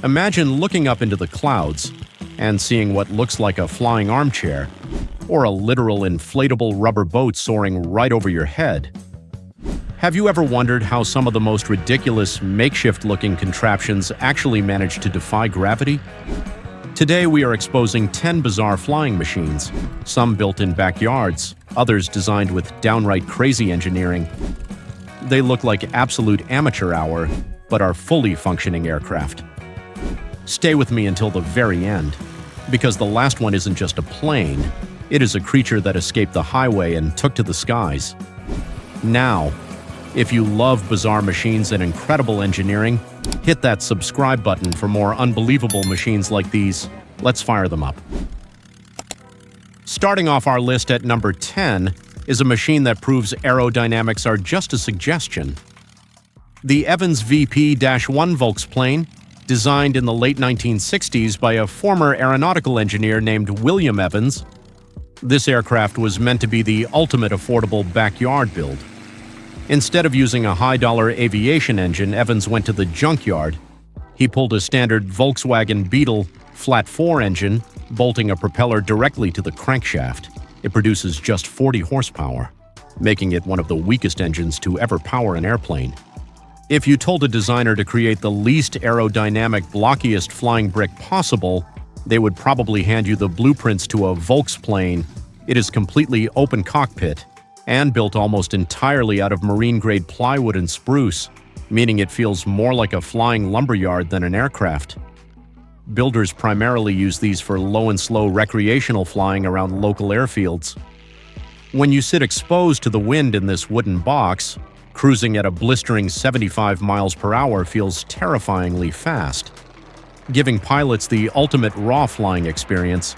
Imagine looking up into the clouds and seeing what looks like a flying armchair or a literal inflatable rubber boat soaring right over your head. Have you ever wondered how some of the most ridiculous, makeshift-looking contraptions actually manage to defy gravity? Today, we are exposing 10 bizarre flying machines, some built in backyards, others designed with downright crazy engineering. They look like absolute amateur hour, but are fully functioning aircraft. Stay with me until the very end, because the last one isn't just a plane, it is a creature that escaped the highway and took to the skies. Now, if you love bizarre machines and incredible engineering, hit that subscribe button for more unbelievable machines like these. Let's fire them up. Starting off our list at number 10 is a machine that proves aerodynamics are just a suggestion. The Evans VP-1 Volksplane, designed in the late 1960s by a former aeronautical engineer named William Evans. This aircraft was meant to be the ultimate affordable backyard build. Instead of using a high-dollar aviation engine, Evans went to the junkyard. He pulled a standard Volkswagen Beetle flat-4 engine, bolting a propeller directly to the crankshaft. It produces just 40 horsepower, making it one of the weakest engines to ever power an airplane. If you told a designer to create the least aerodynamic, blockiest flying brick possible, they would probably hand you the blueprints to a Volksplane. It is completely open cockpit and built almost entirely out of marine-grade plywood and spruce, meaning it feels more like a flying lumberyard than an aircraft. Builders primarily use these for low and slow recreational flying around local airfields. When you sit exposed to the wind in this wooden box, cruising at a blistering 75 miles per hour feels terrifyingly fast, giving pilots the ultimate raw flying experience.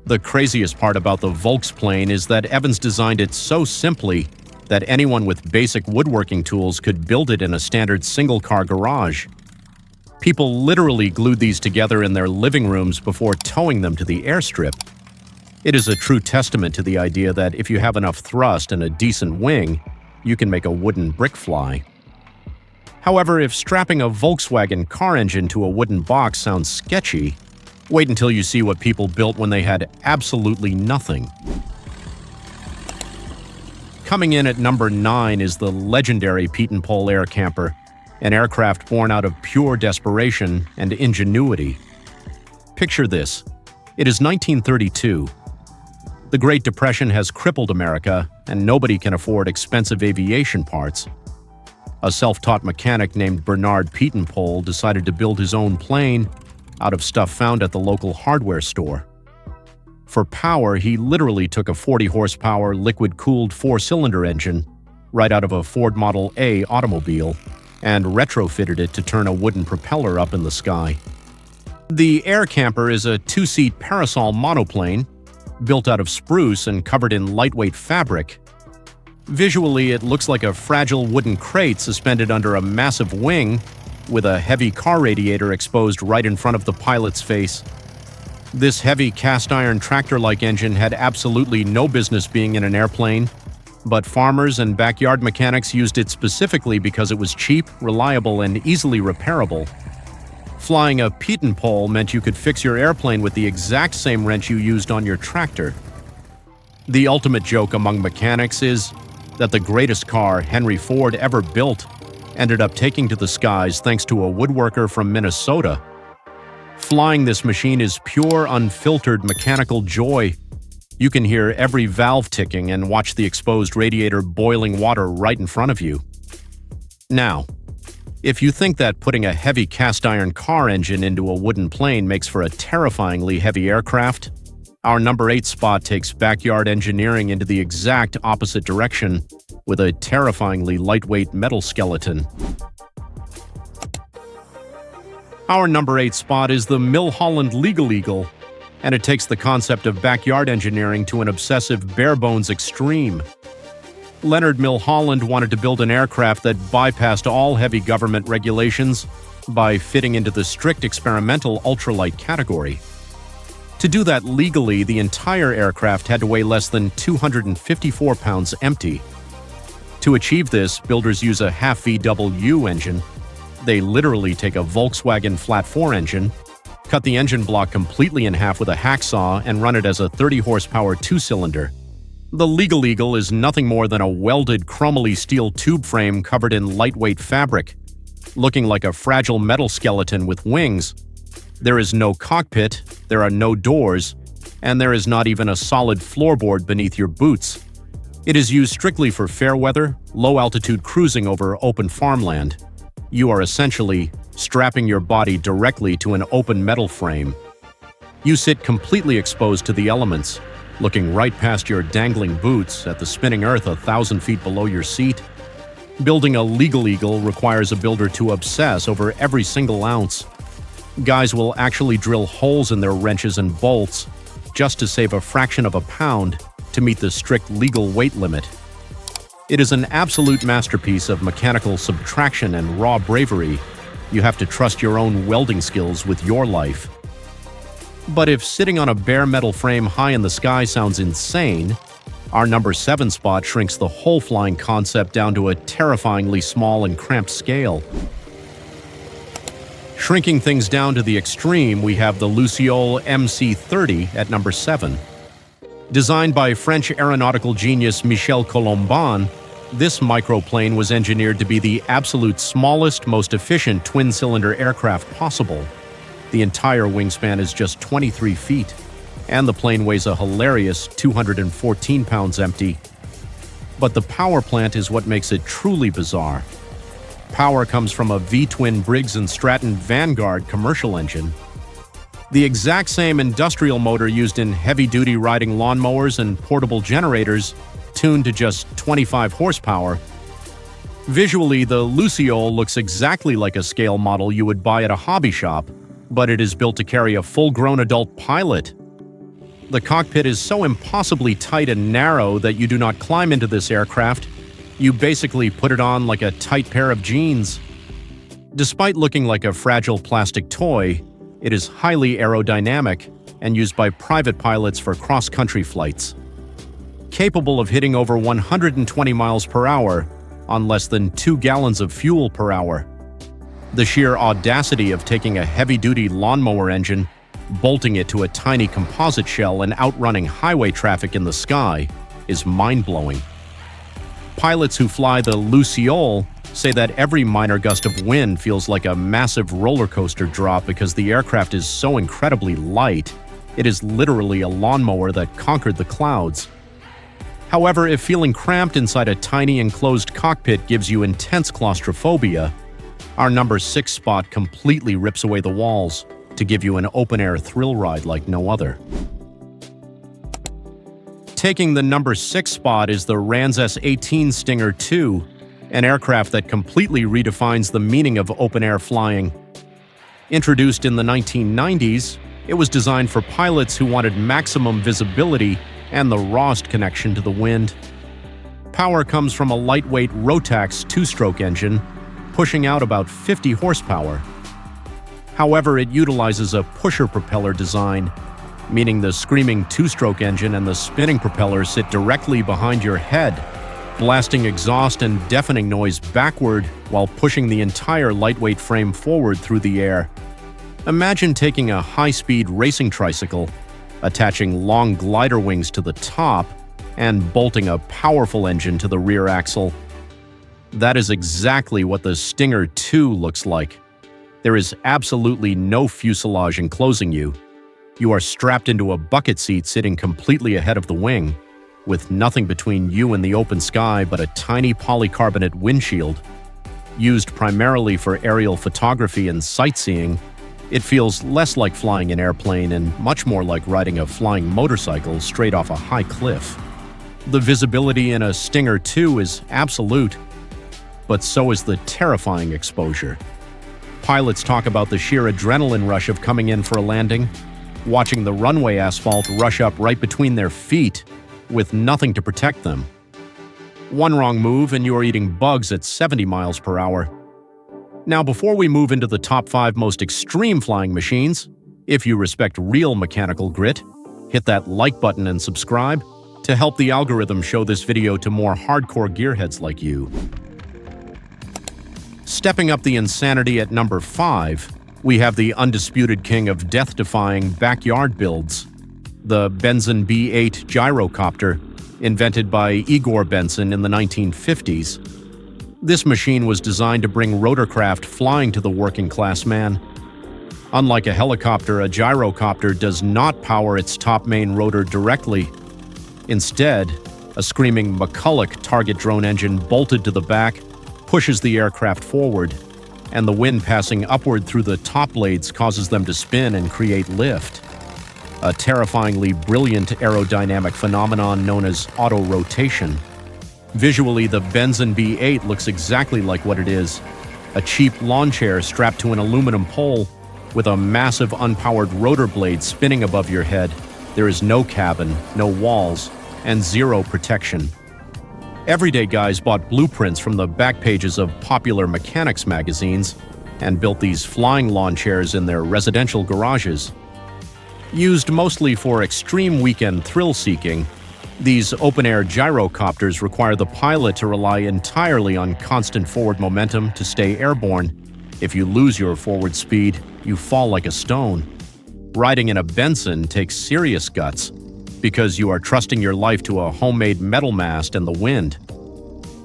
The craziest part about the Volksplane is that Evans designed it so simply that anyone with basic woodworking tools could build it in a standard single-car garage. People literally glued these together in their living rooms before towing them to the airstrip. It is a true testament to the idea that if you have enough thrust and a decent wing, you can make a wooden brick fly. However, if strapping a Volkswagen car engine to a wooden box sounds sketchy, wait until you see what people built when they had absolutely nothing. Coming in at number 9 is the legendary Pete and Pole Air Camper, an aircraft born out of pure desperation and ingenuity. Picture this. It is 1932. The Great Depression has crippled America, and nobody can afford expensive aviation parts. A self-taught mechanic named Bernard Pete and Pole decided to build his own plane out of stuff found at the local hardware store. For power, he literally took a 40-horsepower liquid-cooled 4-cylinder engine right out of a Ford Model A automobile and retrofitted it to turn a wooden propeller up in the sky. The Air Camper is a 2-seat parasol monoplane built out of spruce and covered in lightweight fabric. Visually, it looks like a fragile wooden crate suspended under a massive wing with a heavy car radiator exposed right in front of the pilot's face. This heavy cast-iron tractor-like engine had absolutely no business being in an airplane, but farmers and backyard mechanics used it specifically because it was cheap, reliable, and easily repairable. Flying a Pete and Pole meant you could fix your airplane with the exact same wrench you used on your tractor. The ultimate joke among mechanics is that the greatest car Henry Ford ever built ended up taking to the skies thanks to a woodworker from Minnesota. Flying this machine is pure, unfiltered mechanical joy. You can hear every valve ticking and watch the exposed radiator boiling water right in front of you. Now, if you think that putting a heavy cast-iron car engine into a wooden plane makes for a terrifyingly heavy aircraft, our number 8 spot takes backyard engineering into the exact opposite direction with a terrifyingly lightweight metal skeleton. Our number 8 spot is the Milholland Legal Eagle, and it takes the concept of backyard engineering to an obsessive bare-bones extreme. Leonard Milholland wanted to build an aircraft that bypassed all heavy government regulations by fitting into the strict experimental ultralight category. To do that legally, the entire aircraft had to weigh less than 254 pounds empty. To achieve this, builders use a half VW engine. They literally take a Volkswagen flat-4 engine, cut the engine block completely in half with a hacksaw, and run it as a 30-horsepower two-cylinder. The Legal Eagle is nothing more than a welded chromoly steel tube frame covered in lightweight fabric, looking like a fragile metal skeleton with wings. There is no cockpit, there are no doors, and there is not even a solid floorboard beneath your boots. It is used strictly for fair weather, low-altitude cruising over open farmland. You are essentially strapping your body directly to an open metal frame. You sit completely exposed to the elements, looking right past your dangling boots at the spinning earth 1,000 feet below your seat. Building a Legal Eagle requires a builder to obsess over every single ounce. Guys will actually drill holes in their wrenches and bolts just to save a fraction of a pound to meet the strict legal weight limit. It is an absolute masterpiece of mechanical subtraction and raw bravery. You have to trust your own welding skills with your life. But if sitting on a bare metal frame high in the sky sounds insane, our number 7 spot shrinks the whole flying concept down to a terrifyingly small and cramped scale. Shrinking things down to the extreme, we have the Luciole MC-30 at number 7. Designed by French aeronautical genius Michel Colomban, this microplane was engineered to be the absolute smallest, most efficient twin-cylinder aircraft possible. The entire wingspan is just 23 feet, and the plane weighs a hilarious 214 pounds empty. But the power plant is what makes it truly bizarre. Power comes from a V-twin Briggs & Stratton Vanguard commercial engine. The exact same industrial motor used in heavy-duty riding lawnmowers and portable generators, tuned to just 25 horsepower. Visually, the Luciole looks exactly like a scale model you would buy at a hobby shop, but it is built to carry a full-grown adult pilot. The cockpit is so impossibly tight and narrow that you do not climb into this aircraft. You basically put it on like a tight pair of jeans. Despite looking like a fragile plastic toy, it is highly aerodynamic and used by private pilots for cross-country flights. Capable of hitting over 120 miles per hour on less than 2 gallons of fuel per hour. The sheer audacity of taking a heavy-duty lawnmower engine, bolting it to a tiny composite shell, and outrunning highway traffic in the sky is mind-blowing. Pilots who fly the Luciole say that every minor gust of wind feels like a massive roller coaster drop because the aircraft is so incredibly light. It is literally a lawnmower that conquered the clouds. However, if feeling cramped inside a tiny enclosed cockpit gives you intense claustrophobia, our number 6 spot completely rips away the walls to give you an open-air thrill ride like no other. Taking the number 6 spot is the Ranz 18 Stinger II, an aircraft that completely redefines the meaning of open-air flying. Introduced in the 1990s, it was designed for pilots who wanted maximum visibility and the rawest connection to the wind. Power comes from a lightweight Rotax 2-stroke engine, pushing out about 50 horsepower. However, it utilizes a pusher propeller design, meaning the screaming 2-stroke engine and the spinning propeller sit directly behind your head, blasting exhaust and deafening noise backward while pushing the entire lightweight frame forward through the air. Imagine taking a high-speed racing tricycle, attaching long glider wings to the top, and bolting a powerful engine to the rear axle. That is exactly what the Stinger II looks like. There is absolutely no fuselage enclosing you. You are strapped into a bucket seat sitting completely ahead of the wing, with nothing between you and the open sky but a tiny polycarbonate windshield. Used primarily for aerial photography and sightseeing, it feels less like flying an airplane and much more like riding a flying motorcycle straight off a high cliff. The visibility in a Stinger II is absolute, but so is the terrifying exposure. Pilots talk about the sheer adrenaline rush of coming in for a landing, watching the runway asphalt rush up right between their feet with nothing to protect them. One wrong move and you are eating bugs at 70 miles per hour. Now, before we move into the top 5 most extreme flying machines, if you respect real mechanical grit, hit that like button and subscribe to help the algorithm show this video to more hardcore gearheads like you. Stepping up the insanity at number 5, we have the undisputed king of death-defying backyard builds, the Benson B-8 gyrocopter, invented by Igor Benson in the 1950s. This machine was designed to bring rotorcraft flying to the working-class man. Unlike a helicopter, a gyrocopter does not power its top main rotor directly. Instead, a screaming McCulloch target drone engine bolted to the back pushes the aircraft forward, and the wind passing upward through the top blades causes them to spin and create lift. A terrifyingly brilliant aerodynamic phenomenon known as auto-rotation. Visually, the Benson B-8 looks exactly like what it is: a cheap lawn chair strapped to an aluminum pole with a massive unpowered rotor blade spinning above your head. There is no cabin, no walls, and zero protection. Everyday guys bought blueprints from the back pages of popular mechanics magazines and built these flying lawn chairs in their residential garages. Used mostly for extreme weekend thrill-seeking, these open-air gyrocopters require the pilot to rely entirely on constant forward momentum to stay airborne. If you lose your forward speed, you fall like a stone. Riding in a Benson takes serious guts, because you are trusting your life to a homemade metal mast and the wind.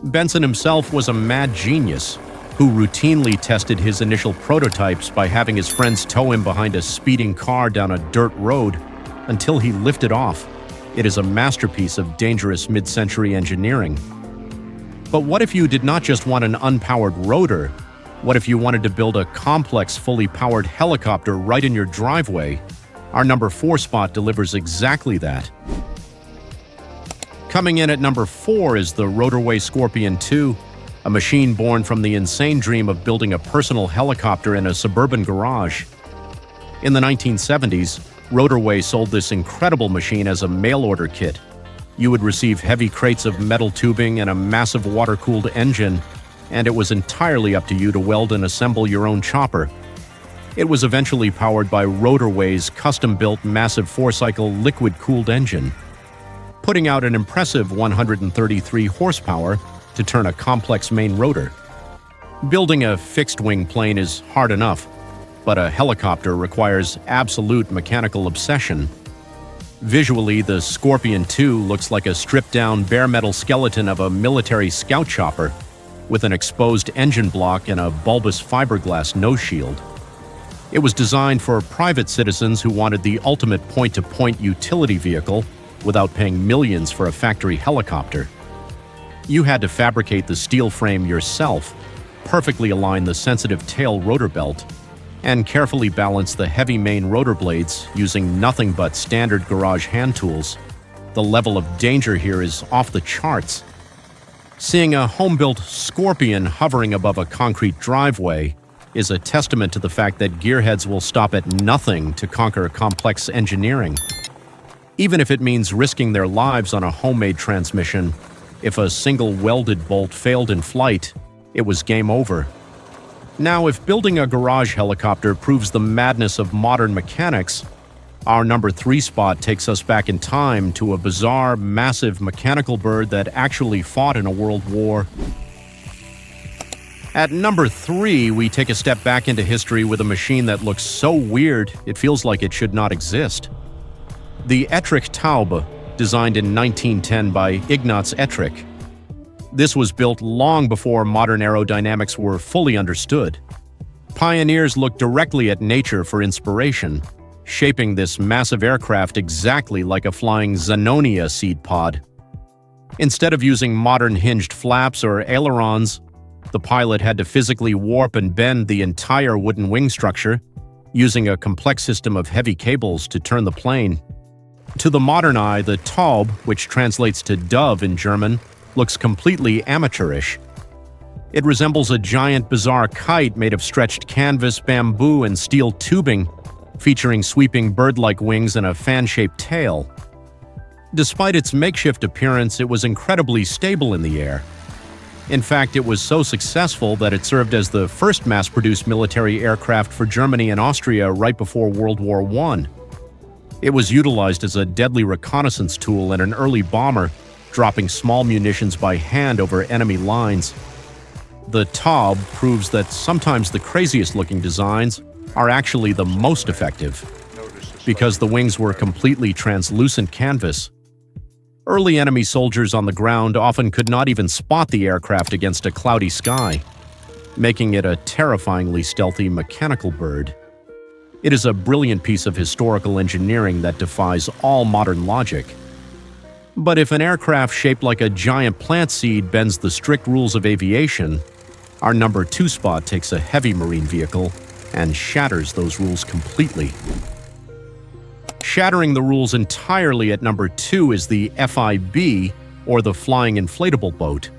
Benson himself was a mad genius who routinely tested his initial prototypes by having his friends tow him behind a speeding car down a dirt road until he lifted off. It is a masterpiece of dangerous mid-century engineering. But what if you did not just want an unpowered rotor? What if you wanted to build a complex, fully powered helicopter right in your driveway? Our number 4 spot delivers exactly that. Coming in at number 4 is the Rotorway Scorpion II, a machine born from the insane dream of building a personal helicopter in a suburban garage. In the 1970s, Rotorway sold this incredible machine as a mail-order kit. You would receive heavy crates of metal tubing and a massive water-cooled engine, and it was entirely up to you to weld and assemble your own chopper. It was eventually powered by Rotorway's custom-built massive 4-cycle liquid-cooled engine, putting out an impressive 133 horsepower to turn a complex main rotor. Building a fixed-wing plane is hard enough, but a helicopter requires absolute mechanical obsession. Visually, the Scorpion II looks like a stripped-down bare-metal skeleton of a military scout chopper with an exposed engine block and a bulbous fiberglass nose shield. It was designed for private citizens who wanted the ultimate point-to-point utility vehicle without paying millions for a factory helicopter. You had to fabricate the steel frame yourself, perfectly align the sensitive tail rotor belt, and carefully balance the heavy main rotor blades using nothing but standard garage hand tools. The level of danger here is off the charts. Seeing a home-built Scorpion hovering above a concrete driveway is a testament to the fact that gearheads will stop at nothing to conquer complex engineering. Even if it means risking their lives on a homemade transmission, if a single welded bolt failed in flight, it was game over. Now, if building a garage helicopter proves the madness of modern mechanics, our number 3 spot takes us back in time to a bizarre, massive mechanical bird that actually fought in a world war. At number 3, we take a step back into history with a machine that looks so weird it feels like it should not exist. The Ettrick Taube, designed in 1910 by Ignaz Ettrick. This was built long before modern aerodynamics were fully understood. Pioneers looked directly at nature for inspiration, shaping this massive aircraft exactly like a flying Xanonia seed pod. Instead of using modern hinged flaps or ailerons, the pilot had to physically warp and bend the entire wooden wing structure, using a complex system of heavy cables to turn the plane. To the modern eye, the Taube, which translates to dove in German, looks completely amateurish. It resembles a giant, bizarre kite made of stretched canvas, bamboo, and steel tubing, featuring sweeping bird-like wings and a fan-shaped tail. Despite its makeshift appearance, it was incredibly stable in the air. In fact, it was so successful that it served as the first mass-produced military aircraft for Germany and Austria right before World War I. It was utilized as a deadly reconnaissance tool and an early bomber, dropping small munitions by hand over enemy lines. The Taub proves that sometimes the craziest-looking designs are actually the most effective, because the wings were completely translucent canvas. Early enemy soldiers on the ground often could not even spot the aircraft against a cloudy sky, making it a terrifyingly stealthy mechanical bird. It is a brilliant piece of historical engineering that defies all modern logic. But if an aircraft shaped like a giant plant seed bends the strict rules of aviation, our number 2 spot takes a heavy marine vehicle and shatters those rules completely. Shattering the rules entirely at number 2 is the FIB, or the Flying Inflatable Boat.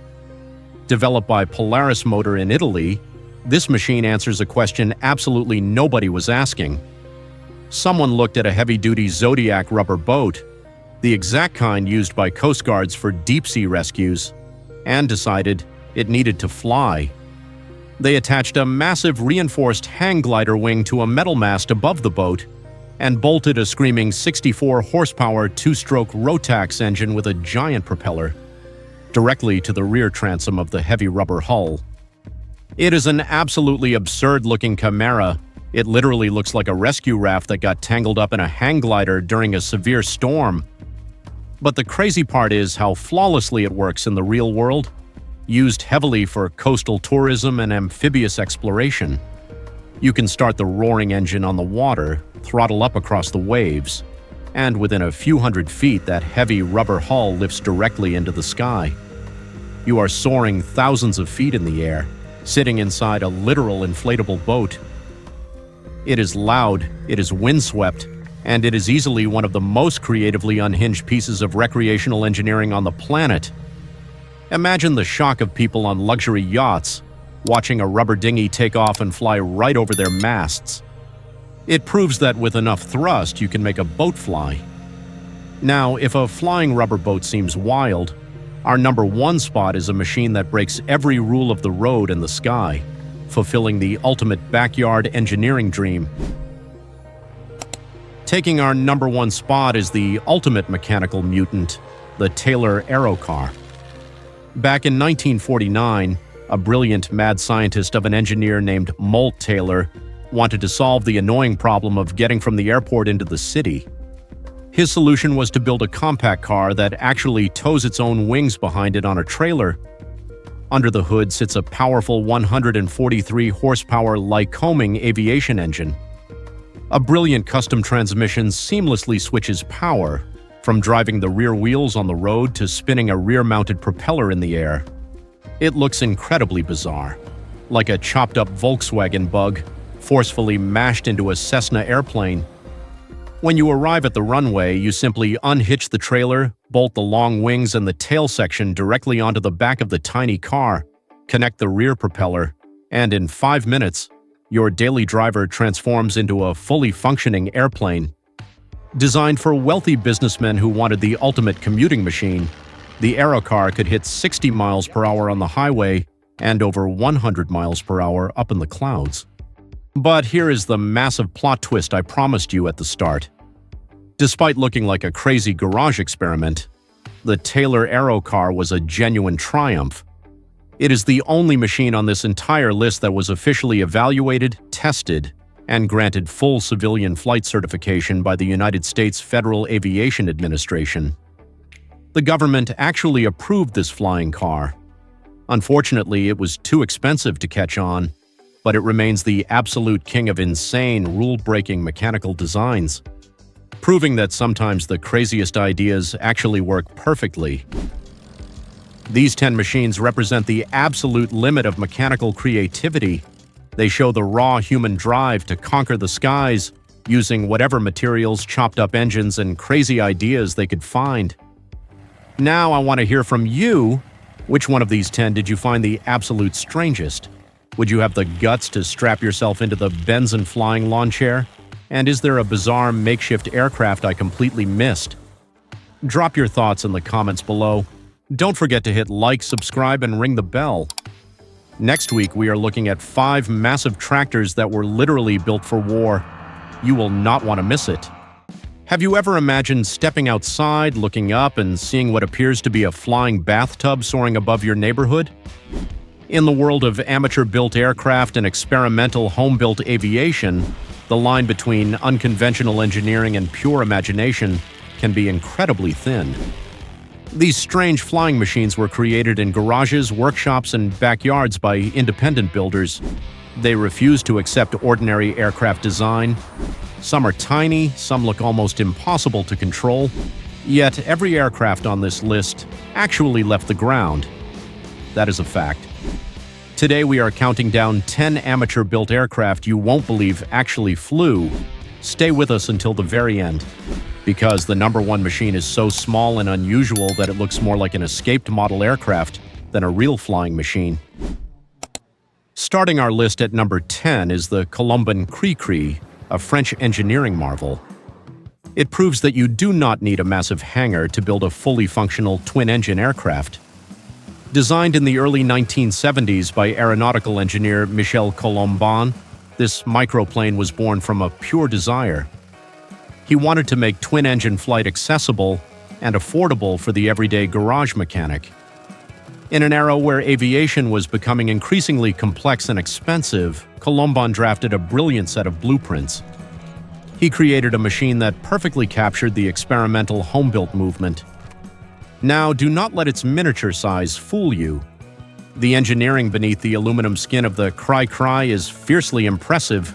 Developed by Polaris Motor in Italy, this machine answers a question absolutely nobody was asking. Someone looked at a heavy-duty Zodiac rubber boat, the exact kind used by Coast Guards for deep-sea rescues, and decided it needed to fly. They attached a massive reinforced hang glider wing to a metal mast above the boat and bolted a screaming 64-horsepower 2-stroke Rotax engine with a giant propeller directly to the rear transom of the heavy rubber hull. It is an absolutely absurd-looking chimera. It literally looks like a rescue raft that got tangled up in a hang glider during a severe storm. But the crazy part is how flawlessly it works in the real world, used heavily for coastal tourism and amphibious exploration. You can start the roaring engine on the water, throttle up across the waves, and within a few hundred feet, that heavy rubber hull lifts directly into the sky. You are soaring thousands of feet in the air, sitting inside a literal inflatable boat. It is loud, it is windswept, and it is easily one of the most creatively unhinged pieces of recreational engineering on the planet. Imagine the shock of people on luxury yachts, watching a rubber dinghy take off and fly right over their masts. It proves that with enough thrust, you can make a boat fly. Now, if a flying rubber boat seems wild, our number 1 spot is a machine that breaks every rule of the road and the sky, fulfilling the ultimate backyard engineering dream. Taking our number 1 spot is the ultimate mechanical mutant, the Taylor Aerocar. Back in 1949, a brilliant mad scientist of an engineer named Molt Taylor wanted to solve the annoying problem of getting from the airport into the city. His solution was to build a compact car that actually tows its own wings behind it on a trailer. Under the hood sits a powerful 143-horsepower Lycoming aviation engine. A brilliant custom transmission seamlessly switches power, from driving the rear wheels on the road to spinning a rear-mounted propeller in the air. It looks incredibly bizarre, like a chopped-up Volkswagen Bug forcefully mashed into a Cessna airplane. When you arrive at the runway, you simply unhitch the trailer, bolt the long wings and the tail section directly onto the back of the tiny car, connect the rear propeller, and in 5 minutes, your daily driver transforms into a fully functioning airplane. Designed for wealthy businessmen who wanted the ultimate commuting machine, the Aerocar could hit 60 miles per hour on the highway and over 100 miles per hour up in the clouds. But here is the massive plot twist I promised you at the start. Despite looking like a crazy garage experiment, the Taylor Aerocar was a genuine triumph. It is the only machine on this entire list that was officially evaluated, tested, and granted full civilian flight certification by the United States Federal Aviation Administration. The government actually approved this flying car. Unfortunately, it was too expensive to catch on, but it remains the absolute king of insane, rule-breaking mechanical designs, proving that sometimes the craziest ideas actually work perfectly. These 10 machines represent the absolute limit of mechanical creativity. They show the raw human drive to conquer the skies, using whatever materials, chopped-up engines, and crazy ideas they could find. Now I want to hear from you. Which one of these 10 did you find the absolute strangest? Would you have the guts to strap yourself into the Benson flying lawn chair? And is there a bizarre makeshift aircraft I completely missed? Drop your thoughts in the comments below. Don't forget to hit like, subscribe, and ring the bell. Next week, we are looking at 5 massive tractors that were literally built for war. You will not want to miss it. Have you ever imagined stepping outside, looking up, and seeing what appears to be a flying bathtub soaring above your neighborhood? In the world of amateur-built aircraft and experimental home-built aviation, the line between unconventional engineering and pure imagination can be incredibly thin. These strange flying machines were created in garages, workshops, and backyards by independent builders. They refuse to accept ordinary aircraft design. Some are tiny, some look almost impossible to control. Yet every aircraft on this list actually left the ground. That is a fact. Today we are counting down 10 amateur-built aircraft you won't believe actually flew. Stay with us until the very end, because the number one machine is so small and unusual that it looks more like an escaped model aircraft than a real flying machine. Starting our list at number 10 is the Colomban Cri-Cri, a French engineering marvel. It proves that you do not need a massive hangar to build a fully functional twin-engine aircraft. Designed in the early 1970s by aeronautical engineer Michel Colomban, this microplane was born from a pure desire. He wanted to make twin-engine flight accessible and affordable for the everyday garage mechanic. In an era where aviation was becoming increasingly complex and expensive, Colomban drafted a brilliant set of blueprints. He created a machine that perfectly captured the experimental home-built movement. Now, do not let its miniature size fool you. The engineering beneath the aluminum skin of the Cri-Cri is fiercely impressive.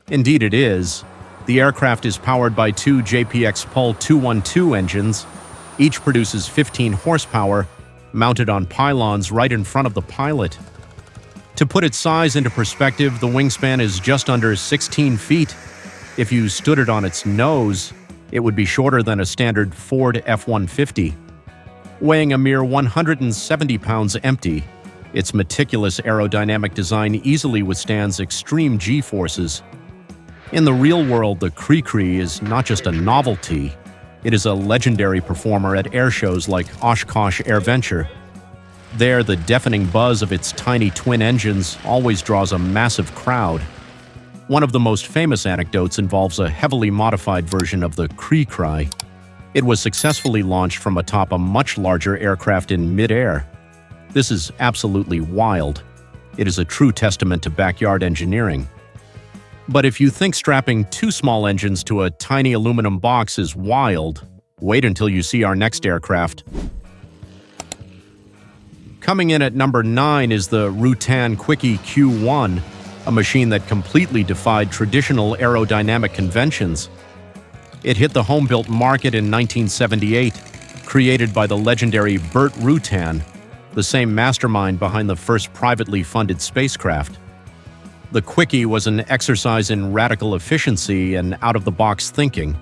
Indeed it is. The aircraft is powered by two JPX Pul 212 engines. Each produces 15 horsepower, mounted on pylons right in front of the pilot. To put its size into perspective, the wingspan is just under 16 feet. If you stood it on its nose, it would be shorter than a standard Ford F-150. Weighing a mere 170 pounds empty, its meticulous aerodynamic design easily withstands extreme G-forces. In the real world, the Cri-Cri is not just a novelty, it is a legendary performer at air shows like Oshkosh AirVenture. There, the deafening buzz of its tiny twin engines always draws a massive crowd. One of the most famous anecdotes involves a heavily modified version of the Cri-Cri. It was successfully launched from atop a much larger aircraft in mid-air. This is absolutely wild. It is a true testament to backyard engineering. But if you think strapping two small engines to a tiny aluminum box is wild, wait until you see our next aircraft. Coming in at number 9 is the Rutan Quickie Q1, a machine that completely defied traditional aerodynamic conventions. It hit the home-built market in 1978, created by the legendary Burt Rutan, the same mastermind behind the first privately funded spacecraft. The Quickie was an exercise in radical efficiency and out-of-the-box thinking.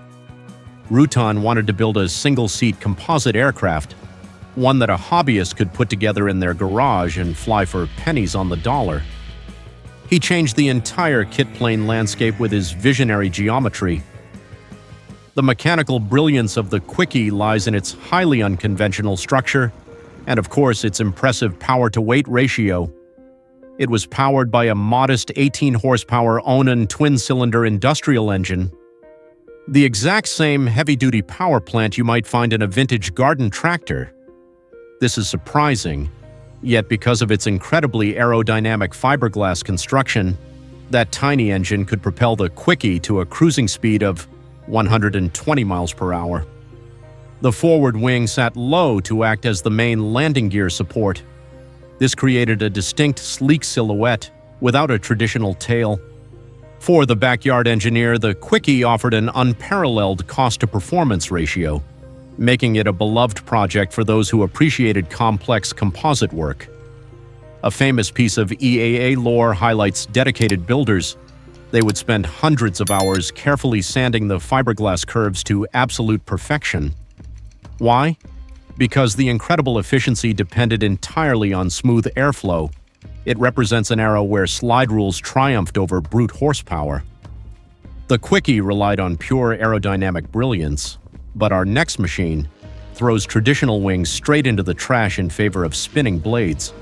Rutan wanted to build a single-seat composite aircraft, one that a hobbyist could put together in their garage and fly for pennies on the dollar. He changed the entire kit plane landscape with his visionary geometry. The mechanical brilliance of the Quickie lies in its highly unconventional structure and, of course, its impressive power-to-weight ratio. It was powered by a modest 18-horsepower Onan twin-cylinder industrial engine, the exact same heavy-duty power plant you might find in a vintage garden tractor. This is surprising, yet because of its incredibly aerodynamic fiberglass construction, that tiny engine could propel the Quickie to a cruising speed of 120 miles per hour. The forward wing sat low to act as the main landing gear support. This created a distinct, sleek silhouette without a traditional tail. For the backyard engineer, the Quickie offered an unparalleled cost-to-performance ratio, making it a beloved project for those who appreciated complex composite work. A famous piece of EAA lore highlights dedicated builders. They would spend hundreds of hours carefully sanding the fiberglass curves to absolute perfection. Why? Because the incredible efficiency depended entirely on smooth airflow. It represents an era where slide rules triumphed over brute horsepower. The Quickie relied on pure aerodynamic brilliance, but our next machine throws traditional wings straight into the trash in favor of spinning blades.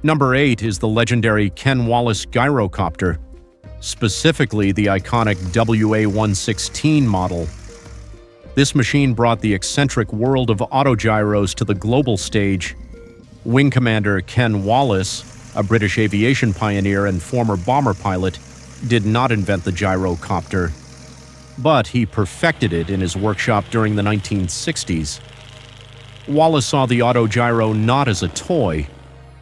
Number 8 is the legendary Ken Wallace gyrocopter, specifically the iconic WA-116 model. This machine brought the eccentric world of autogyros to the global stage. Wing Commander Ken Wallace, a British aviation pioneer and former bomber pilot, did not invent the gyrocopter, but he perfected it in his workshop during the 1960s. Wallace saw the autogyro not as a toy.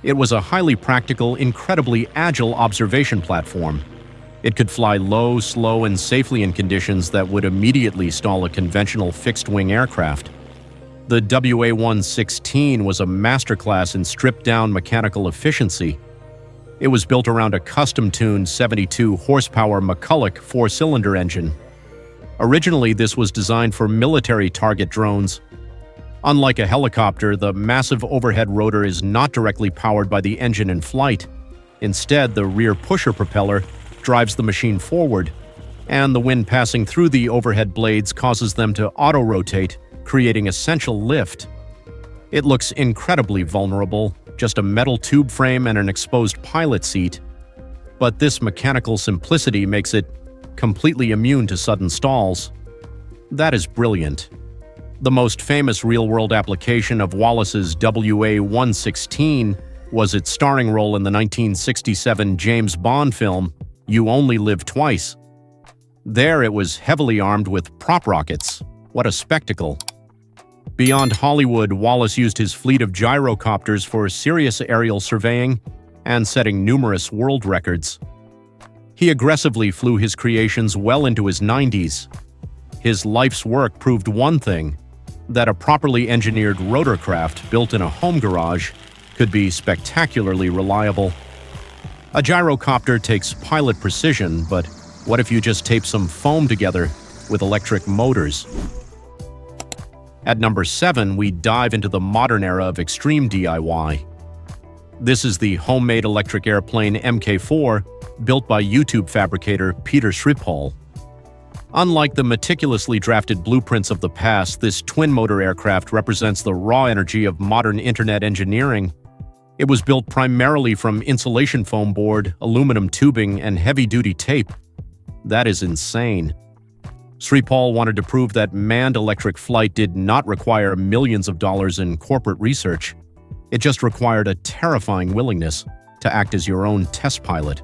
It was a highly practical, incredibly agile observation platform. It could fly low, slow, and safely in conditions that would immediately stall a conventional fixed-wing aircraft. The WA-116 was a masterclass in stripped-down mechanical efficiency. It was built around a custom-tuned 72-horsepower McCulloch four-cylinder engine. Originally, this was designed for military target drones. Unlike a helicopter, the massive overhead rotor is not directly powered by the engine in flight. Instead, the rear pusher propeller drives the machine forward, and the wind passing through the overhead blades causes them to auto-rotate, creating essential lift. It looks incredibly vulnerable, just a metal tube frame and an exposed pilot seat. But this mechanical simplicity makes it completely immune to sudden stalls. That is brilliant. The most famous real-world application of Wallace's WA-116 was its starring role in the 1967 James Bond film, You Only Live Twice. There it was heavily armed with prop rockets. What a spectacle. Beyond Hollywood, Wallace used his fleet of gyrocopters for serious aerial surveying and setting numerous world records. He aggressively flew his creations well into his 90s. His life's work proved one thing, that a properly engineered rotorcraft built in a home garage could be spectacularly reliable. A gyrocopter takes pilot precision, but what if you just tape some foam together with electric motors? At number 7, we dive into the modern era of extreme DIY. This is the homemade electric airplane Mk4, built by YouTube fabricator Peter Shripal. Unlike the meticulously drafted blueprints of the past, this twin-motor aircraft represents the raw energy of modern internet engineering. It was built primarily from insulation foam board, aluminum tubing, and heavy-duty tape. That is insane. Shripal wanted to prove that manned electric flight did not require millions of dollars in corporate research. It just required a terrifying willingness to act as your own test pilot.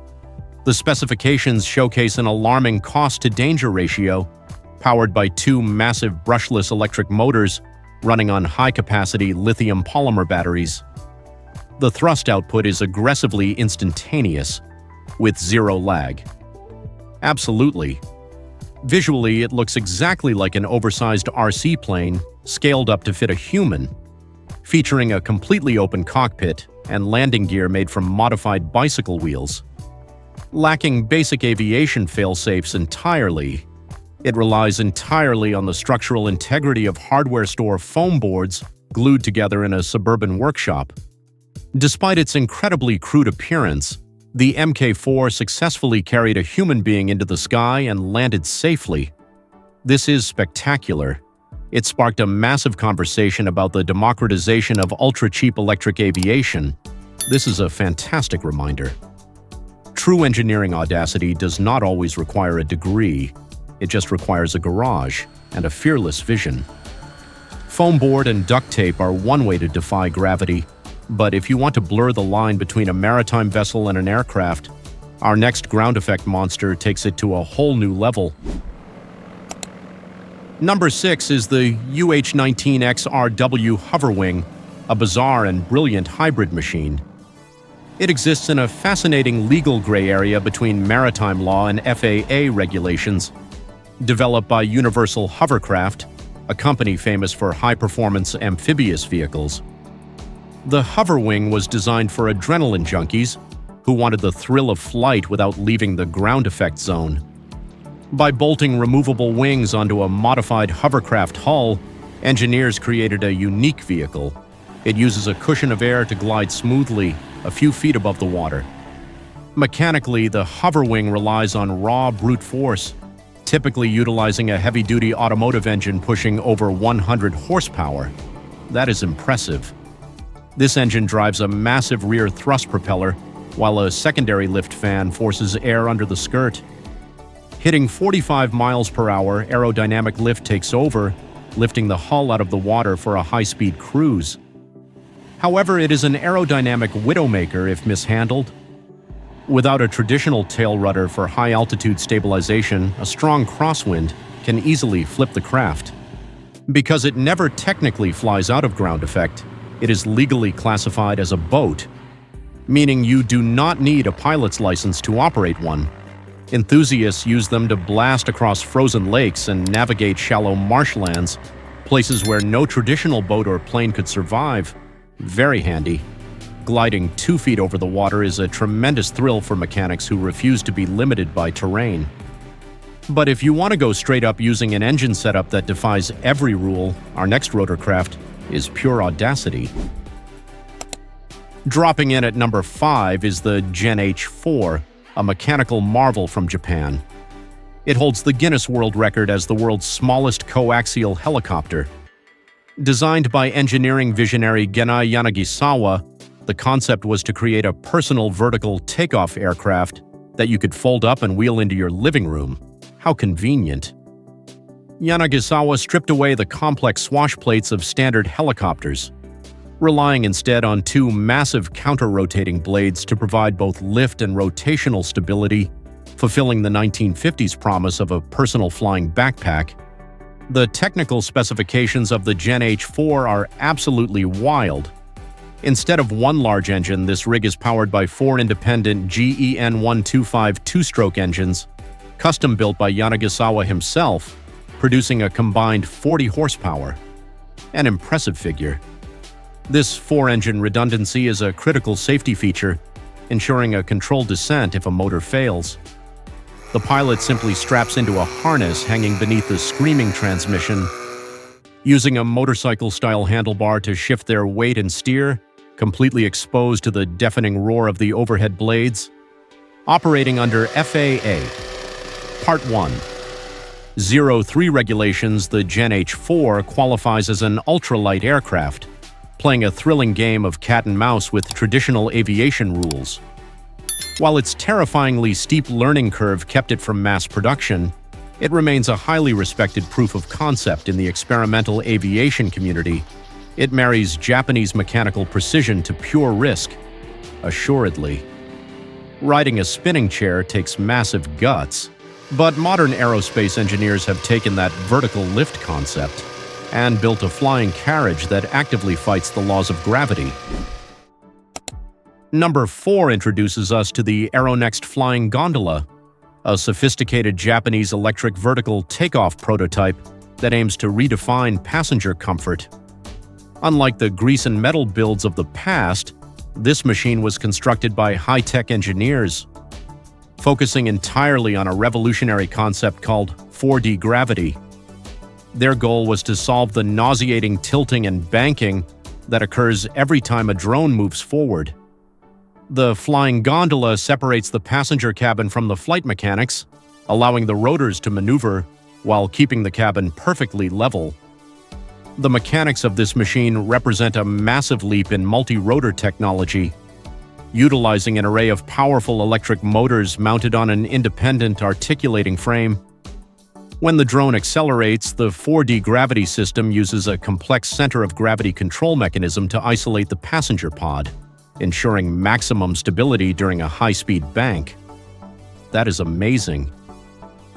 The specifications showcase an alarming cost-to-danger ratio, powered by two massive brushless electric motors running on high-capacity lithium polymer batteries. The thrust output is aggressively instantaneous, with zero lag. Absolutely. Visually, it looks exactly like an oversized RC plane, scaled up to fit a human, featuring a completely open cockpit and landing gear made from modified bicycle wheels. Lacking basic aviation fail-safes entirely, it relies entirely on the structural integrity of hardware store foam boards glued together in a suburban workshop. Despite its incredibly crude appearance, the Mk4 successfully carried a human being into the sky and landed safely. This is spectacular. It sparked a massive conversation about the democratization of ultra-cheap electric aviation. This is a fantastic reminder. True engineering audacity does not always require a degree. It just requires a garage and a fearless vision. Foam board and duct tape are one way to defy gravity, but if you want to blur the line between a maritime vessel and an aircraft, our next ground effect monster takes it to a whole new level. Number 6 is the UH-19XRW Hoverwing, a bizarre and brilliant hybrid machine. It exists in a fascinating legal gray area between maritime law and FAA regulations. Developed by Universal Hovercraft, a company famous for high-performance amphibious vehicles. The Hoverwing was designed for adrenaline junkies who wanted the thrill of flight without leaving the ground effect zone. By bolting removable wings onto a modified hovercraft hull, engineers created a unique vehicle. It uses a cushion of air to glide smoothly a few feet above the water. Mechanically, the Hoverwing relies on raw brute force, typically utilizing a heavy-duty automotive engine pushing over 100 horsepower. That is impressive. This engine drives a massive rear thrust propeller, while a secondary lift fan forces air under the skirt. Hitting 45 miles per hour, aerodynamic lift takes over, lifting the hull out of the water for a high-speed cruise. However, it is an aerodynamic widowmaker if mishandled. Without a traditional tail rudder for high-altitude stabilization, a strong crosswind can easily flip the craft. Because it never technically flies out of ground effect, it is legally classified as a boat, meaning you do not need a pilot's license to operate one. Enthusiasts use them to blast across frozen lakes and navigate shallow marshlands, places where no traditional boat or plane could survive. Very handy. Gliding 2 feet over the water is a tremendous thrill for mechanics who refuse to be limited by terrain. But if you want to go straight up using an engine setup that defies every rule, our next rotorcraft is pure audacity. Dropping in at number 5 is the Gen H4, a mechanical marvel from Japan. It holds the Guinness World Record as the world's smallest coaxial helicopter. Designed by engineering visionary Genai Yanagisawa, the concept was to create a personal vertical takeoff aircraft that you could fold up and wheel into your living room. How convenient. Yanagisawa stripped away the complex swash plates of standard helicopters, relying instead on 2 massive counter-rotating blades to provide both lift and rotational stability, fulfilling the 1950s promise of a personal flying backpack. The technical specifications of the Gen H4 are absolutely wild. Instead of one large engine, this rig is powered by 4 independent GEN 125 two-stroke engines, custom-built by Yanagisawa himself, producing a combined 40 horsepower. An impressive figure. This 4-engine redundancy is a critical safety feature, ensuring a controlled descent if a motor fails. The pilot simply straps into a harness hanging beneath the screaming transmission, using a motorcycle-style handlebar to shift their weight and steer, completely exposed to the deafening roar of the overhead blades. Operating under FAA. Part 1. 03 regulations, the Gen H4 qualifies as an ultralight aircraft, playing a thrilling game of cat and mouse with traditional aviation rules. While its terrifyingly steep learning curve kept it from mass production, it remains a highly respected proof of concept in the experimental aviation community. It marries Japanese mechanical precision to pure risk, assuredly. Riding a spinning chair takes massive guts, but modern aerospace engineers have taken that vertical lift concept and built a flying carriage that actively fights the laws of gravity. Number 4 introduces us to the Aeronext Flying Gondola, a sophisticated Japanese electric vertical takeoff prototype that aims to redefine passenger comfort. Unlike the grease and metal builds of the past, this machine was constructed by high-tech engineers, focusing entirely on a revolutionary concept called 4D gravity. Their goal was to solve the nauseating tilting and banking that occurs every time a drone moves forward. The flying gondola separates the passenger cabin from the flight mechanics, allowing the rotors to maneuver while keeping the cabin perfectly level. The mechanics of this machine represent a massive leap in multi-rotor technology, utilizing an array of powerful electric motors mounted on an independent articulating frame. When the drone accelerates, the 4D gravity system uses a complex center of gravity control mechanism to isolate the passenger pod, ensuring maximum stability during a high-speed bank. That is amazing.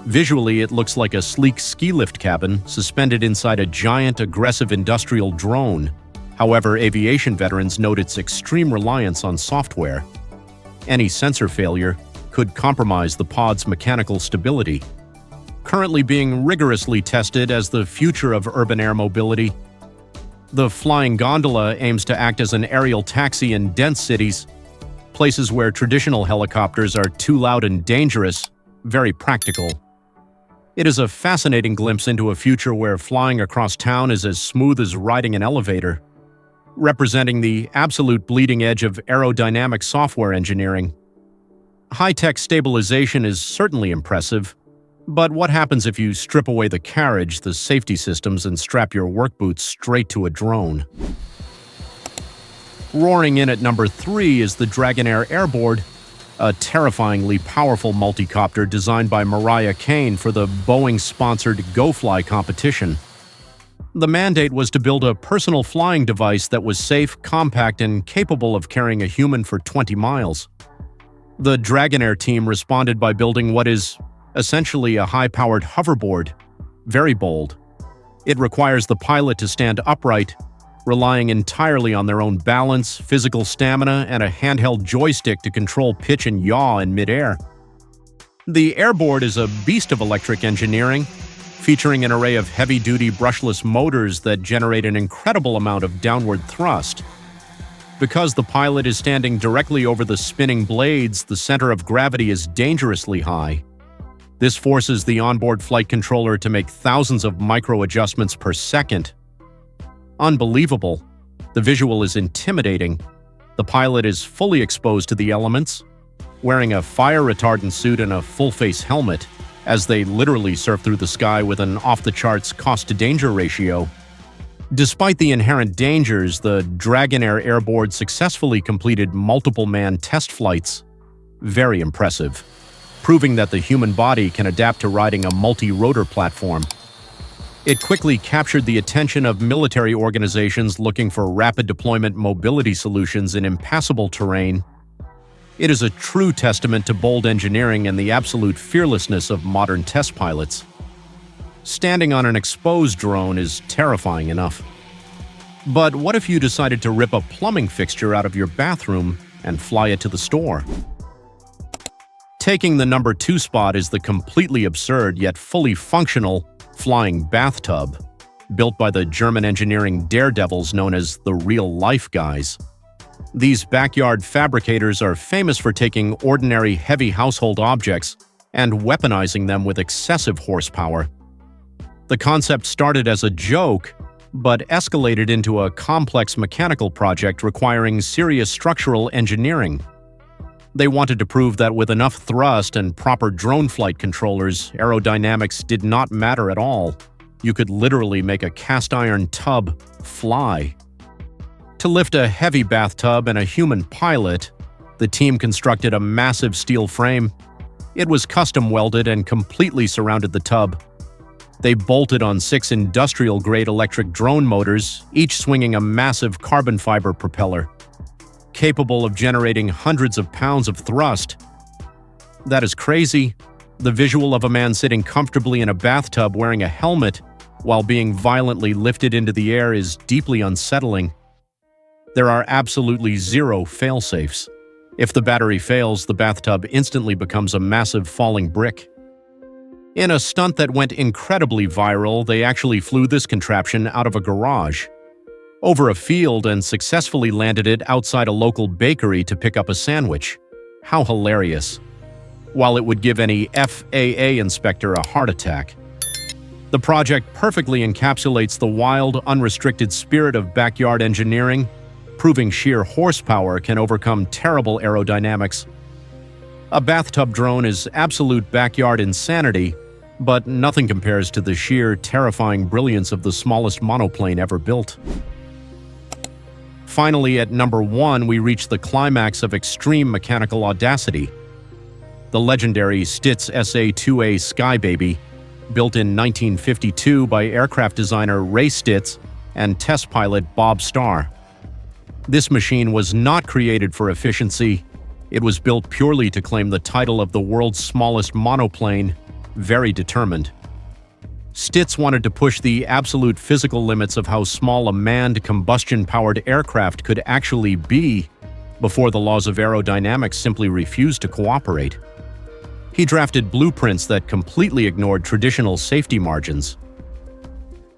Visually, it looks like a sleek ski lift cabin suspended inside a giant, aggressive industrial drone. However, aviation veterans note its extreme reliance on software. Any sensor failure could compromise the pod's mechanical stability. Currently being rigorously tested as the future of urban air mobility, the flying gondola aims to act as an aerial taxi in dense cities, places where traditional helicopters are too loud and dangerous, very practical. It is a fascinating glimpse into a future where flying across town is as smooth as riding an elevator, representing the absolute bleeding edge of aerodynamic software engineering. High-tech stabilization is certainly impressive, but what happens if you strip away the carriage, the safety systems, and strap your work boots straight to a drone? Roaring in at number 3 is the Dragonair Airboard, a terrifyingly powerful multicopter designed by Mariah Kane for the Boeing-sponsored Go Fly competition. The mandate was to build a personal flying device that was safe, compact, and capable of carrying a human for 20 miles. The Dragonair team responded by building what is essentially a high-powered hoverboard. Very bold. It requires the pilot to stand upright, relying entirely on their own balance, physical stamina, and a handheld joystick to control pitch and yaw in midair. The airboard is a beast of electric engineering, featuring an array of heavy-duty brushless motors that generate an incredible amount of downward thrust. Because the pilot is standing directly over the spinning blades, the center of gravity is dangerously high. This forces the onboard flight controller to make thousands of micro-adjustments per second. Unbelievable. The visual is intimidating. The pilot is fully exposed to the elements, wearing a fire-retardant suit and a full-face helmet, as they literally surf through the sky with an off-the-charts cost-to-danger ratio. Despite the inherent dangers, the Dragonair airboard successfully completed multiple manned test flights. Very impressive, proving that the human body can adapt to riding a multi-rotor platform. It quickly captured the attention of military organizations looking for rapid deployment mobility solutions in impassable terrain. It is a true testament to bold engineering and the absolute fearlessness of modern test pilots. Standing on an exposed drone is terrifying enough. But what if you decided to rip a plumbing fixture out of your bathroom and fly it to the store? Taking the number 2 spot is the completely absurd yet fully functional flying bathtub, built by the German engineering daredevils known as the real-life guys. These backyard fabricators are famous for taking ordinary heavy household objects and weaponizing them with excessive horsepower. The concept started as a joke, but escalated into a complex mechanical project requiring serious structural engineering. They wanted to prove that with enough thrust and proper drone flight controllers, aerodynamics did not matter at all. You could literally make a cast-iron tub fly. To lift a heavy bathtub and a human pilot, the team constructed a massive steel frame. It was custom welded and completely surrounded the tub. They bolted on 6 industrial-grade electric drone motors, each swinging a massive carbon fiber propeller, capable of generating hundreds of pounds of thrust. That is crazy. The visual of a man sitting comfortably in a bathtub wearing a helmet while being violently lifted into the air is deeply unsettling. There are absolutely zero fail-safes. If the battery fails, the bathtub instantly becomes a massive falling brick. In a stunt that went incredibly viral, they actually flew this contraption out of a garage, over a field, and successfully landed it outside a local bakery to pick up a sandwich. How hilarious. While it would give any FAA inspector a heart attack. The project perfectly encapsulates the wild, unrestricted spirit of backyard engineering, proving sheer horsepower can overcome terrible aerodynamics. A bathtub drone is absolute backyard insanity, but nothing compares to the sheer, terrifying brilliance of the smallest monoplane ever built. Finally, at number 1, we reach the climax of extreme mechanical audacity. The legendary Stitz SA-2A Skybaby, built in 1952 by aircraft designer Ray Stitz and test pilot Bob Starr. This machine was not created for efficiency. It was built purely to claim the title of the world's smallest monoplane, very determined. Stitz wanted to push the absolute physical limits of how small a manned, combustion-powered aircraft could actually be before the laws of aerodynamics simply refused to cooperate. He drafted blueprints that completely ignored traditional safety margins.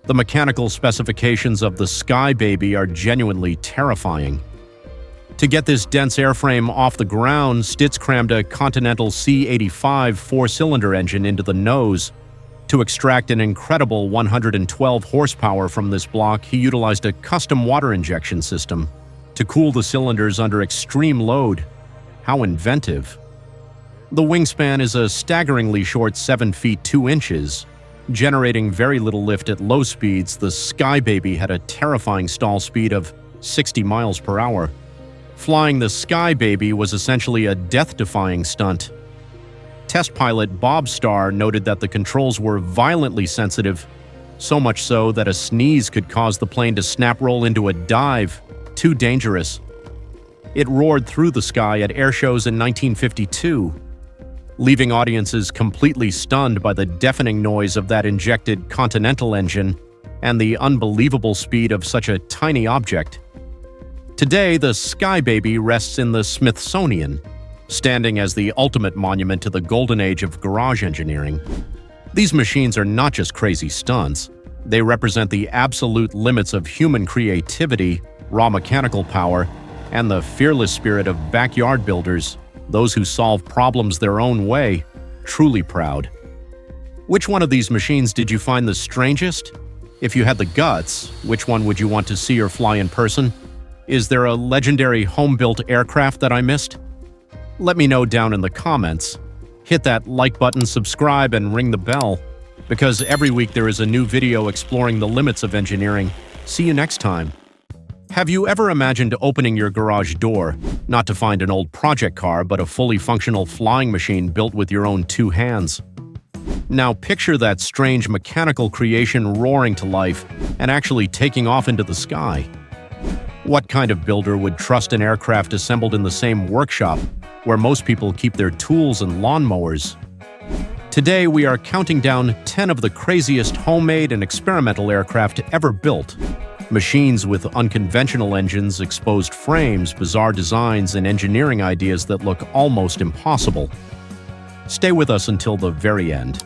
The mechanical specifications of the Skybaby are genuinely terrifying. To get this dense airframe off the ground, Stitz crammed a Continental C-85 four-cylinder engine into the nose. To extract an incredible 112 horsepower from this block, he utilized a custom water injection system to cool the cylinders under extreme load. How inventive. The wingspan is a staggeringly short 7 feet 2 inches. Generating very little lift at low speeds, the Skybaby had a terrifying stall speed of 60 miles per hour. Flying the Skybaby was essentially a death-defying stunt. Test pilot Bob Starr noted that the controls were violently sensitive, so much so that a sneeze could cause the plane to snap roll into a dive. Too dangerous. It roared through the sky at air shows in 1952, leaving audiences completely stunned by the deafening noise of that injected Continental engine and the unbelievable speed of such a tiny object. Today, the Sky Baby rests in the Smithsonian, standing as the ultimate monument to the golden age of garage engineering. These machines are not just crazy stunts. They represent the absolute limits of human creativity, raw mechanical power, and the fearless spirit of backyard builders, those who solve problems their own way, truly proud. Which one of these machines did you find the strangest? If you had the guts, which one would you want to see or fly in person? Is there a legendary home-built aircraft that I missed? Let me know down in the comments. Hit that like button, subscribe, and ring the bell, because every week there is a new video exploring the limits of engineering. See you next time. Have you ever imagined opening your garage door, not to find an old project car, but a fully functional flying machine built with your own two hands? Now picture that strange mechanical creation roaring to life and actually taking off into the sky. What kind of builder would trust an aircraft assembled in the same workshop where most people keep their tools and lawnmowers? Today, we are counting down 10 of the craziest homemade and experimental aircraft ever built. Machines with unconventional engines, exposed frames, bizarre designs, and engineering ideas that look almost impossible. Stay with us until the very end,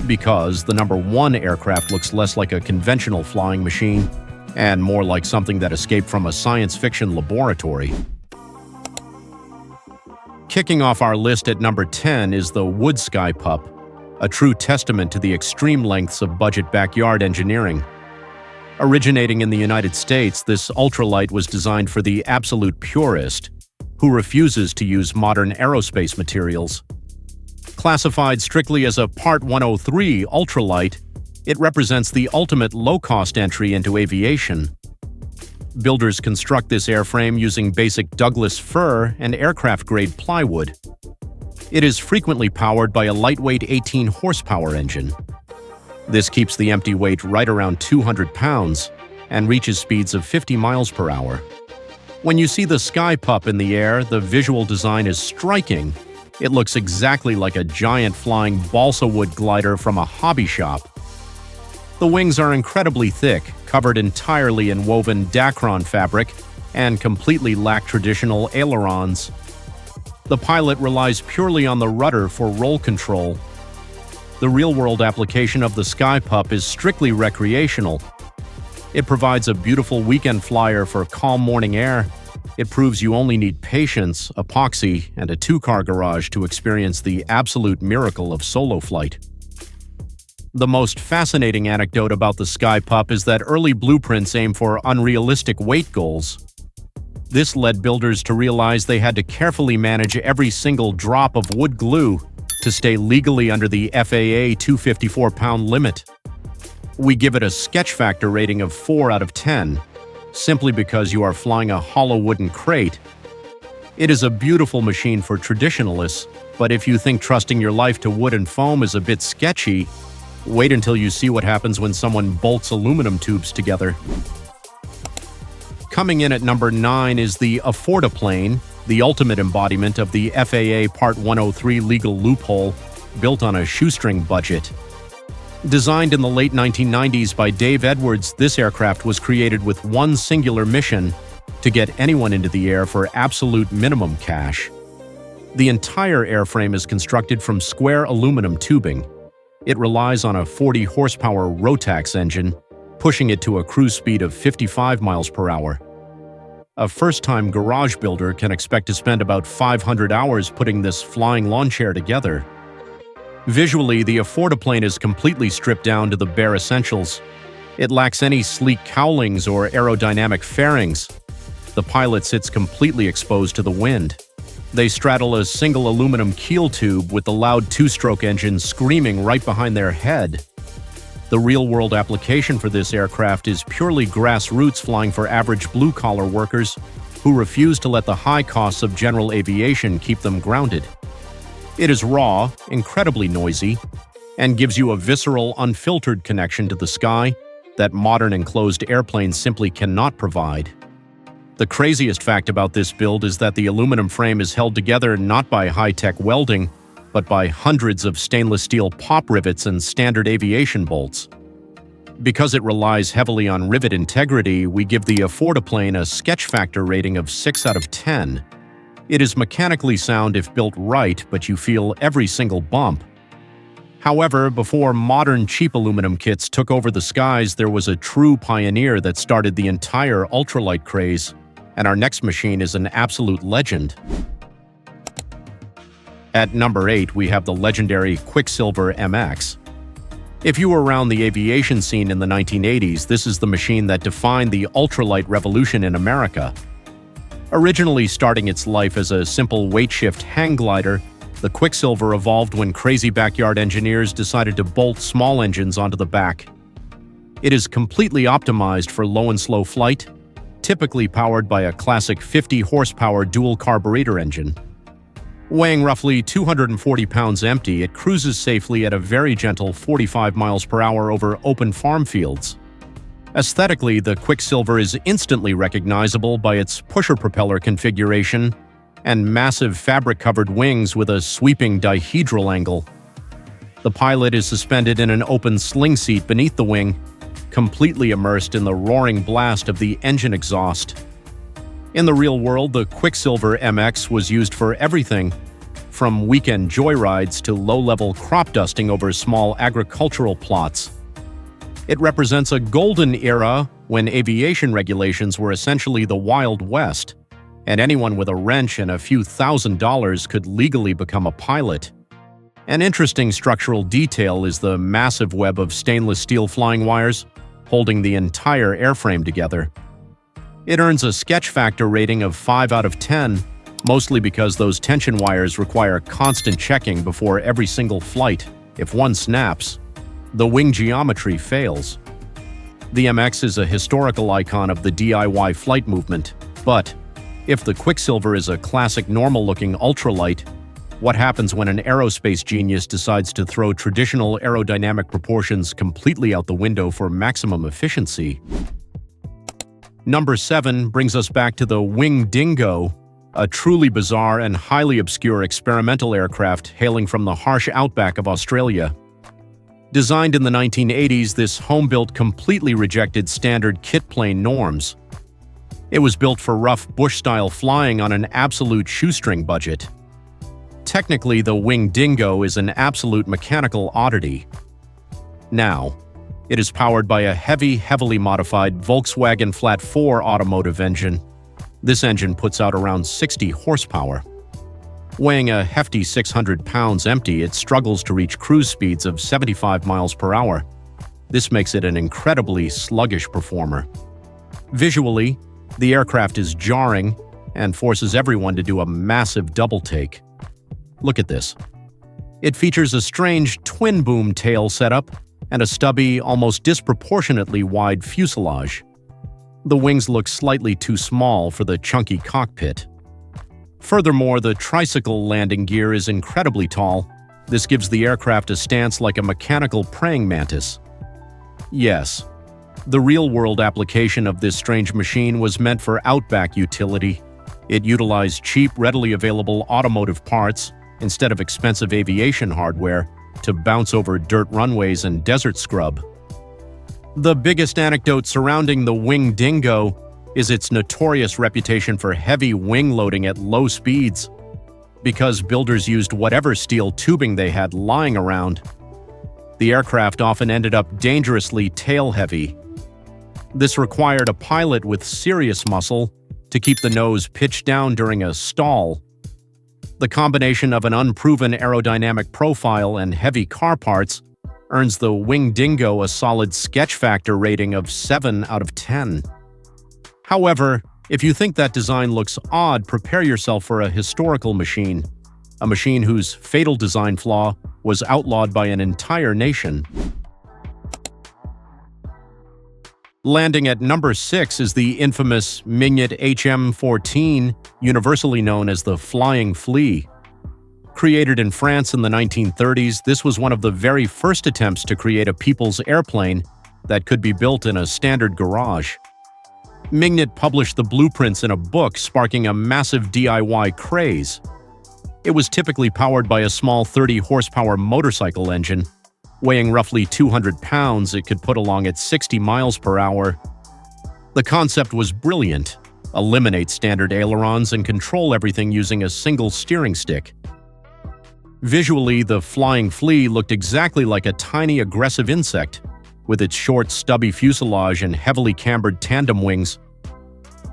because the number one aircraft looks less like a conventional flying machine and more like something that escaped from a science fiction laboratory. Kicking off our list at number 10 is the Wood Sky Pup, a true testament to the extreme lengths of budget backyard engineering. Originating in the United States, this ultralight was designed for the absolute purist, who refuses to use modern aerospace materials. Classified strictly as a Part 103 ultralight, it represents the ultimate low-cost entry into aviation. Builders construct this airframe using basic Douglas fir and aircraft-grade plywood. It is frequently powered by a lightweight 18-horsepower engine. This keeps the empty weight right around 200 pounds and reaches speeds of 50 miles per hour. When you see the Sky Pup in the air, the visual design is striking. It looks exactly like a giant flying balsa wood glider from a hobby shop. The wings are incredibly thick, covered entirely in woven Dacron fabric, and completely lack traditional ailerons. The pilot relies purely on the rudder for roll control. The real-world application of the Sky Pup is strictly recreational. It provides a beautiful weekend flyer for calm morning air. It proves you only need patience, epoxy, and a two-car garage to experience the absolute miracle of solo flight. The most fascinating anecdote about the Sky Pup is that early blueprints aim for unrealistic weight goals. This led builders to realize they had to carefully manage every single drop of wood glue to stay legally under the FAA 254-pound limit. We give it a sketch factor rating of 4 out of 10, simply because you are flying a hollow wooden crate. It is a beautiful machine for traditionalists, but if you think trusting your life to wood and foam is a bit sketchy, wait until you see what happens when someone bolts aluminum tubes together. Coming in at number 9 is the Affordaplane, the ultimate embodiment of the FAA Part 103 legal loophole, built on a shoestring budget. Designed in the late 1990s by Dave Edwards, this aircraft was created with one singular mission: to get anyone into the air for absolute minimum cash. The entire airframe is constructed from square aluminum tubing. It relies on a 40-horsepower Rotax engine, pushing it to a cruise speed of 55 miles per hour. A first-time garage builder can expect to spend about 500 hours putting this flying lawn chair together. Visually, the Affordaplane is completely stripped down to the bare essentials. It lacks any sleek cowlings or aerodynamic fairings. The pilot sits completely exposed to the wind. They straddle a single aluminum keel tube with the loud two-stroke engine screaming right behind their head. The real-world application for this aircraft is purely grassroots flying for average blue-collar workers who refuse to let the high costs of general aviation keep them grounded. It is raw, incredibly noisy, and gives you a visceral, unfiltered connection to the sky that modern enclosed airplanes simply cannot provide. The craziest fact about this build is that the aluminum frame is held together not by high-tech welding, but by hundreds of stainless steel pop rivets and standard aviation bolts. Because it relies heavily on rivet integrity, we give the Affordaplane a sketch factor rating of 6 out of 10. It is mechanically sound if built right, but you feel every single bump. However, before modern cheap aluminum kits took over the skies, there was a true pioneer that started the entire ultralight craze, and our next machine is an absolute legend. At number 8, we have the legendary Quicksilver MX. If you were around the aviation scene in the 1980s, this is the machine that defined the ultralight revolution in America. Originally starting its life as a simple weight-shift hang glider, the Quicksilver evolved when crazy backyard engineers decided to bolt small engines onto the back. It is completely optimized for low and slow flight, typically powered by a classic 50-horsepower dual carburetor engine. Weighing roughly 240 pounds empty, it cruises safely at a very gentle 45 miles per hour over open farm fields. Aesthetically, the Quicksilver is instantly recognizable by its pusher propeller configuration and massive fabric-covered wings with a sweeping dihedral angle. The pilot is suspended in an open sling seat beneath the wing, completely immersed in the roaring blast of the engine exhaust. In the real world, the Quicksilver MX was used for everything, from weekend joyrides to low-level crop dusting over small agricultural plots. It represents a golden era when aviation regulations were essentially the Wild West, and anyone with a wrench and a few $1,000s could legally become a pilot. An interesting structural detail is the massive web of stainless steel flying wires holding the entire airframe together. It earns a sketch factor rating of 5 out of 10, mostly because those tension wires require constant checking before every single flight. If one snaps, the wing geometry fails. The MX is a historical icon of the DIY flight movement, but if the Quicksilver is a classic normal-looking ultralight, what happens when an aerospace genius decides to throw traditional aerodynamic proportions completely out the window for maximum efficiency? Number 7 brings us back to the Wing Dingo, a truly bizarre and highly obscure experimental aircraft hailing from the harsh outback of Australia. Designed in the 1980s, this Homebuilt completely rejected standard kit plane norms. It was built for rough bush-style flying on an absolute shoestring budget. Technically, the Wing Dingo is an absolute mechanical oddity. Now, it is powered by a heavily modified Volkswagen Flat 4 automotive engine. This engine puts out around 60 horsepower. Weighing a hefty 600 pounds empty, it struggles to reach cruise speeds of 75 miles per hour. This makes it an incredibly sluggish performer. Visually, the aircraft is jarring and forces everyone to do a massive double take. Look at this. It features a strange twin-boom tail setup and a stubby, almost disproportionately wide fuselage. The wings look slightly too small for the chunky cockpit. Furthermore, the tricycle landing gear is incredibly tall. This gives the aircraft a stance like a mechanical praying mantis. Yes, the real-world application of this strange machine was meant for outback utility. It utilized cheap, readily available automotive parts instead of expensive aviation hardware to bounce over dirt runways and desert scrub. The biggest anecdote surrounding the Wing Dingo is its notorious reputation for heavy wing loading at low speeds. Because builders used whatever steel tubing they had lying around, the aircraft often ended up dangerously tail-heavy. This required a pilot with serious muscle to keep the nose pitched down during a stall. The combination of an unproven aerodynamic profile and heavy car parts earns the Wing Dingo a solid sketch factor rating of 7 out of 10. However, if you think that design looks odd, prepare yourself for a historical machine, a machine whose fatal design flaw was outlawed by an entire nation. Landing at number 6 is the infamous Mingit HM-14, universally known as the Flying Flea. Created in France in the 1930s, this was one of the very first attempts to create a people's airplane that could be built in a standard garage. Mingnet published the blueprints in a book, sparking a massive DIY craze. It was typically powered by a small 30-horsepower motorcycle engine. Weighing roughly 200 pounds, it could put along at 60 miles per hour. The concept was brilliant. Eliminate standard ailerons and control everything using a single steering stick. Visually, the flying flea looked exactly like a tiny aggressive insect, with its short, stubby fuselage and heavily cambered tandem wings.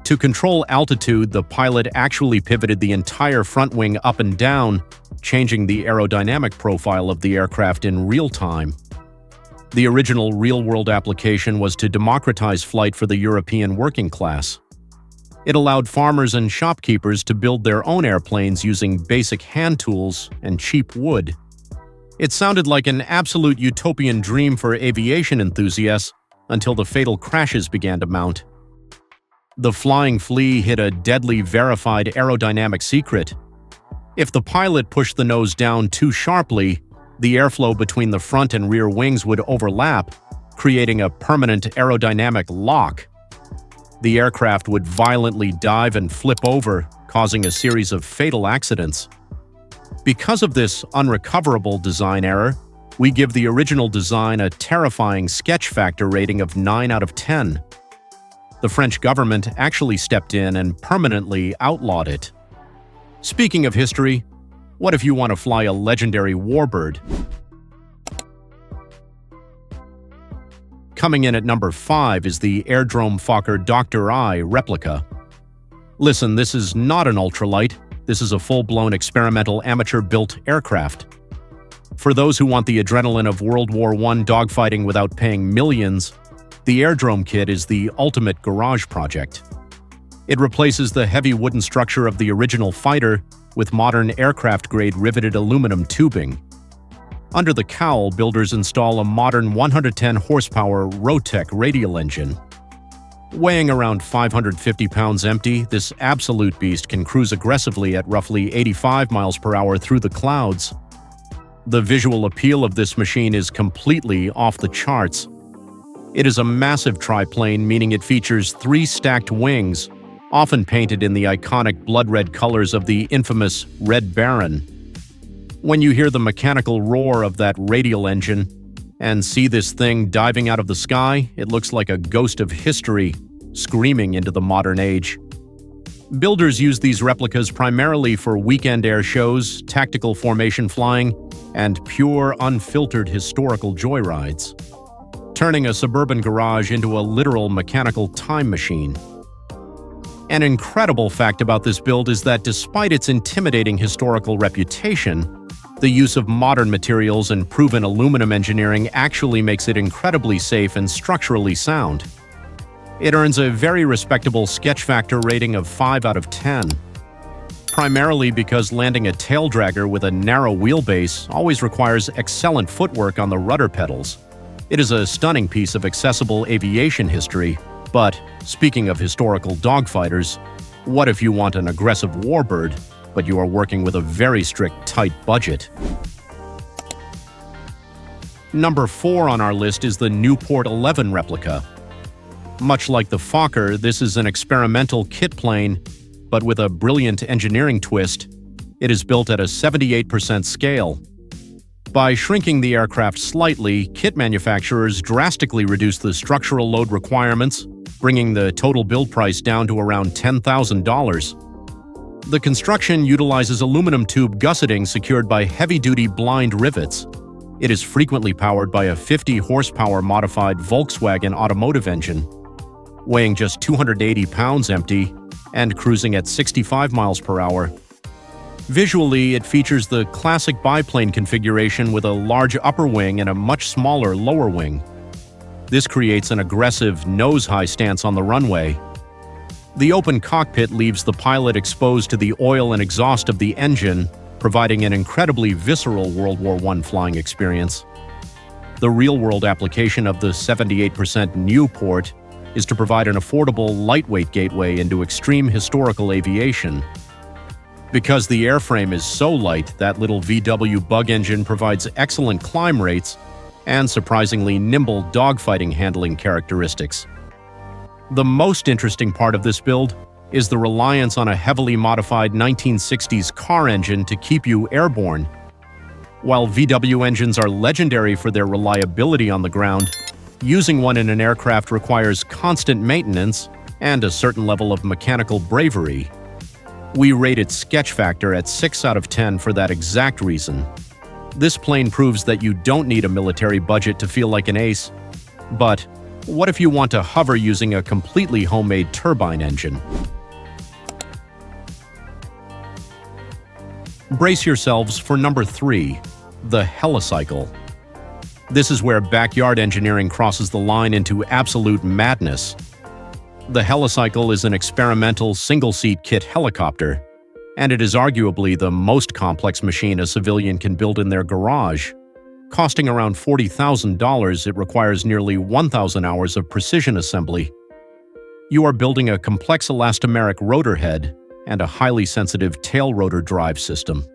To control altitude, the pilot actually pivoted the entire front wing up and down, changing the aerodynamic profile of the aircraft in real time. The original real-world application was to democratize flight for the European working class. It allowed farmers and shopkeepers to build their own airplanes using basic hand tools and cheap wood. It sounded like an absolute utopian dream for aviation enthusiasts until the fatal crashes began to mount. The flying flea hid a deadly verified aerodynamic secret. If the pilot pushed the nose down too sharply, the airflow between the front and rear wings would overlap, creating a permanent aerodynamic lock. The aircraft would violently dive and flip over, causing a series of fatal accidents. Because of this unrecoverable design error, we give the original design a terrifying sketch factor rating of 9 out of 10. The French government actually stepped in and permanently outlawed it. Speaking of history, what if you want to fly a legendary warbird? Coming in at number 5 is the Airdrome Fokker Dr. I replica. Listen, this is not an ultralight. This is a full-blown experimental amateur-built aircraft. For those who want the adrenaline of World War I dogfighting without paying millions, the Airdrome kit is the ultimate garage project. It replaces the heavy wooden structure of the original fighter with modern aircraft-grade riveted aluminum tubing. Under the cowl, builders install a modern 110-horsepower Rotec radial engine. Weighing around 550 pounds empty, this absolute beast can cruise aggressively at roughly 85 miles per hour through the clouds. The visual appeal of this machine is completely off the charts. It is a massive triplane, meaning it features 3 stacked wings, often painted in the iconic blood-red colors of the infamous Red Baron. When you hear the mechanical roar of that radial engine and see this thing diving out of the sky, it looks like a ghost of history screaming into the modern age. Builders use these replicas primarily for weekend air shows, tactical formation flying, and pure, unfiltered historical joyrides, turning a suburban garage into a literal mechanical time machine. An incredible fact about this build is that despite its intimidating historical reputation, the use of modern materials and proven aluminum engineering actually makes it incredibly safe and structurally sound. It earns a very respectable sketch factor rating of 5 out of 10. Primarily because landing a tail dragger with a narrow wheelbase always requires excellent footwork on the rudder pedals. It is a stunning piece of accessible aviation history, but speaking of historical dogfighters, what if you want an aggressive warbird, but you are working with a very strict, tight budget? Number 4 on our list is the Newport 11 replica. Much like the Fokker, this is an experimental kit plane, but with a brilliant engineering twist. It is built at a 78% scale. By shrinking the aircraft slightly, kit manufacturers drastically reduce the structural load requirements, bringing the total build price down to around $10,000. The construction utilizes aluminum tube gusseting secured by heavy-duty blind rivets. It is frequently powered by a 50-horsepower modified Volkswagen automotive engine. Weighing just 280 pounds empty and cruising at 65 miles per hour. Visually, it features the classic biplane configuration with a large upper wing and a much smaller lower wing. This creates an aggressive, nose-high stance on the runway. The open cockpit leaves the pilot exposed to the oil and exhaust of the engine, providing an incredibly visceral World War I flying experience. The real-world application of the 78% Newport is to provide an affordable, lightweight gateway into extreme historical aviation. Because the airframe is so light, that little VW bug engine provides excellent climb rates and surprisingly nimble dogfighting handling characteristics. The most interesting part of this build is the reliance on a heavily modified 1960s car engine to keep you airborne. While VW engines are legendary for their reliability on the ground, using one in an aircraft requires constant maintenance and a certain level of mechanical bravery. We rate its sketch factor at 6 out of 10 for that exact reason. This plane proves that you don't need a military budget to feel like an ace. But what if you want to hover using a completely homemade turbine engine? Brace yourselves for number 3, the helicycle. This is where backyard engineering crosses the line into absolute madness. The helicycle is an experimental single-seat kit helicopter, and it is arguably the most complex machine a civilian can build in their garage. Costing around $40,000, it requires nearly 1,000 hours of precision assembly. You are building a complex elastomeric rotor head and a highly sensitive tail rotor drive system.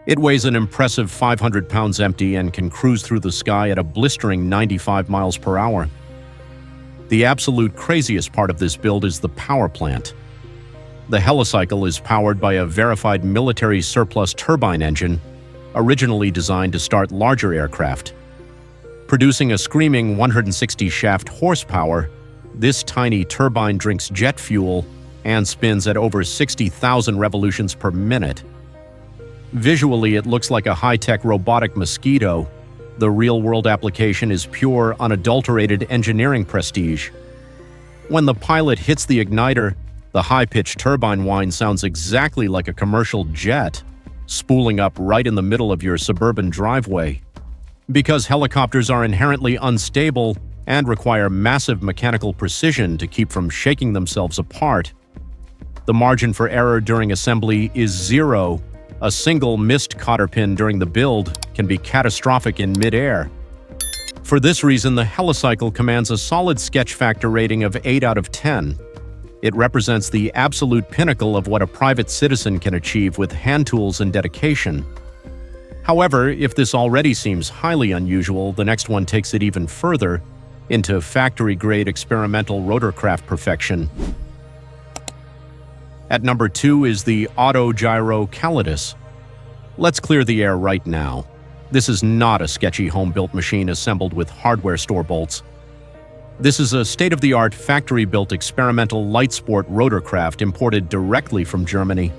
It weighs an impressive 500 pounds empty and can cruise through the sky at a blistering 95 miles per hour. The absolute craziest part of this build is the power plant. The helicycle is powered by a verified military surplus turbine engine, originally designed to start larger aircraft. Producing a screaming 160 shaft horsepower, this tiny turbine drinks jet fuel and spins at over 60,000 revolutions per minute. Visually, it looks like a high-tech robotic mosquito. The real-world application is pure, unadulterated engineering prestige. When the pilot hits the igniter, the high-pitched turbine whine sounds exactly like a commercial jet, spooling up right in the middle of your suburban driveway. Because helicopters are inherently unstable and require massive mechanical precision to keep from shaking themselves apart, the margin for error during assembly is zero. A single missed cotter pin during the build can be catastrophic in mid-air. For this reason, the helicycle commands a solid sketch factor rating of 8 out of 10. It represents the absolute pinnacle of what a private citizen can achieve with hand tools and dedication. However, if this already seems highly unusual, the next one takes it even further into factory-grade experimental rotorcraft perfection. At number 2 is the Autogyro Calidus. Let's clear the air right now. This is not a sketchy home-built machine assembled with hardware store bolts. This is a state-of-the-art factory-built experimental light sport rotorcraft imported directly from Germany.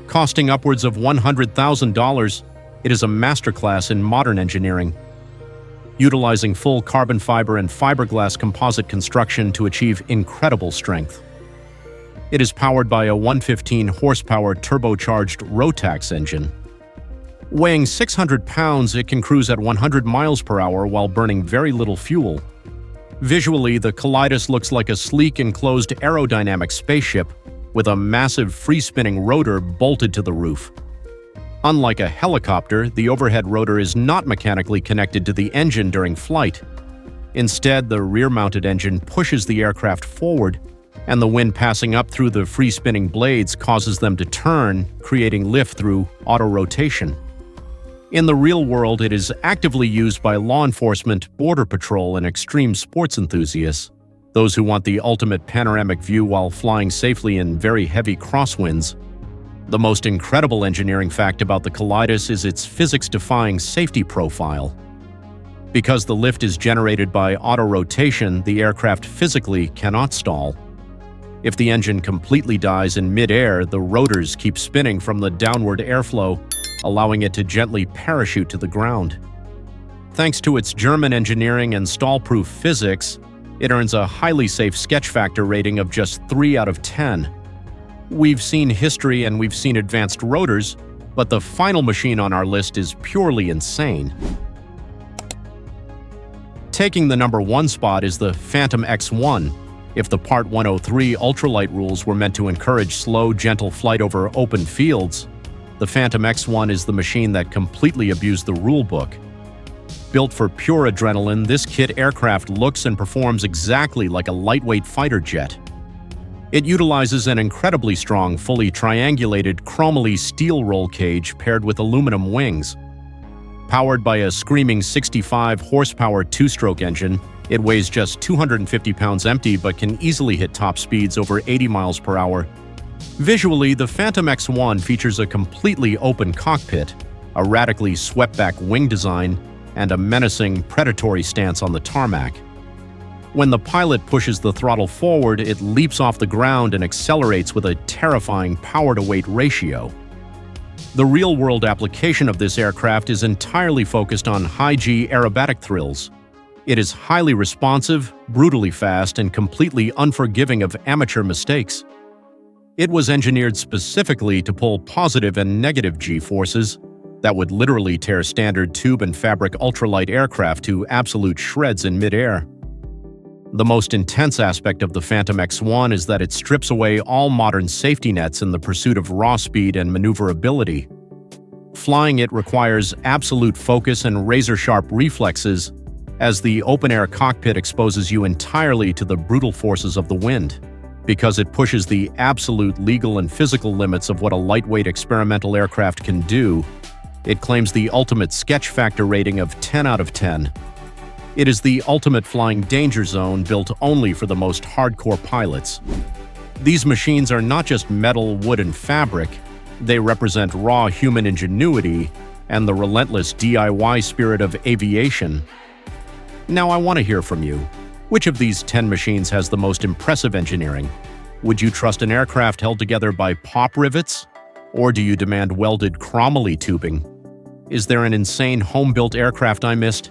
Costing upwards of $100,000, it is a masterclass in modern engineering. Utilizing full carbon fiber and fiberglass composite construction to achieve incredible strength. It is powered by a 115 horsepower turbocharged Rotax engine. Weighing 600 pounds, it can cruise at 100 miles per hour while burning very little fuel. Visually, the Calidus looks like a sleek enclosed aerodynamic spaceship with a massive free-spinning rotor bolted to the roof. Unlike a helicopter, the overhead rotor is not mechanically connected to the engine during flight. Instead, the rear-mounted engine pushes the aircraft forward, and the wind passing up through the free-spinning blades causes them to turn, creating lift through auto-rotation. In the real world, it is actively used by law enforcement, border patrol, and extreme sports enthusiasts, those who want the ultimate panoramic view while flying safely in very heavy crosswinds. The most incredible engineering fact about the Calidus is its physics-defying safety profile. Because the lift is generated by auto-rotation, the aircraft physically cannot stall. If the engine completely dies in mid-air, the rotors keep spinning from the downward airflow, allowing it to gently parachute to the ground. Thanks to its German engineering and stall-proof physics, it earns a highly safe sketch factor rating of just 3 out of 10. We've seen history and we've seen advanced rotors, but the final machine on our list is purely insane. Taking the number 1 spot is the Phantom X1. If the Part 103 ultralight rules were meant to encourage slow, gentle flight over open fields, the Phantom X1 is the machine that completely abused the rulebook. Built for pure adrenaline, this kit aircraft looks and performs exactly like a lightweight fighter jet. It utilizes an incredibly strong, fully triangulated chromoly steel roll cage paired with aluminum wings. Powered by a screaming 65-horsepower two-stroke engine, it weighs just 250 pounds empty but can easily hit top speeds over 80 miles per hour. Visually, the Phantom X1 features a completely open cockpit, a radically swept-back wing design, and a menacing, predatory stance on the tarmac. When the pilot pushes the throttle forward, it leaps off the ground and accelerates with a terrifying power-to-weight ratio. The real-world application of this aircraft is entirely focused on high-G aerobatic thrills. It is highly responsive, brutally fast, and completely unforgiving of amateur mistakes. It was engineered specifically to pull positive and negative G-forces that would literally tear standard tube and fabric ultralight aircraft to absolute shreds in mid-air. The most intense aspect of the Phantom X1 is that it strips away all modern safety nets in the pursuit of raw speed and maneuverability. Flying it requires absolute focus and razor-sharp reflexes, as the open-air cockpit exposes you entirely to the brutal forces of the wind. Because it pushes the absolute legal and physical limits of what a lightweight experimental aircraft can do, it claims the ultimate sketch factor rating of 10 out of 10. It is the ultimate flying danger zone built only for the most hardcore pilots. These machines are not just metal, wood, and fabric. They represent raw human ingenuity and the relentless DIY spirit of aviation. Now I want to hear from you. Which of these 10 machines has the most impressive engineering? Would you trust an aircraft held together by pop rivets? Or do you demand welded chromoly tubing? Is there an insane home-built aircraft I missed?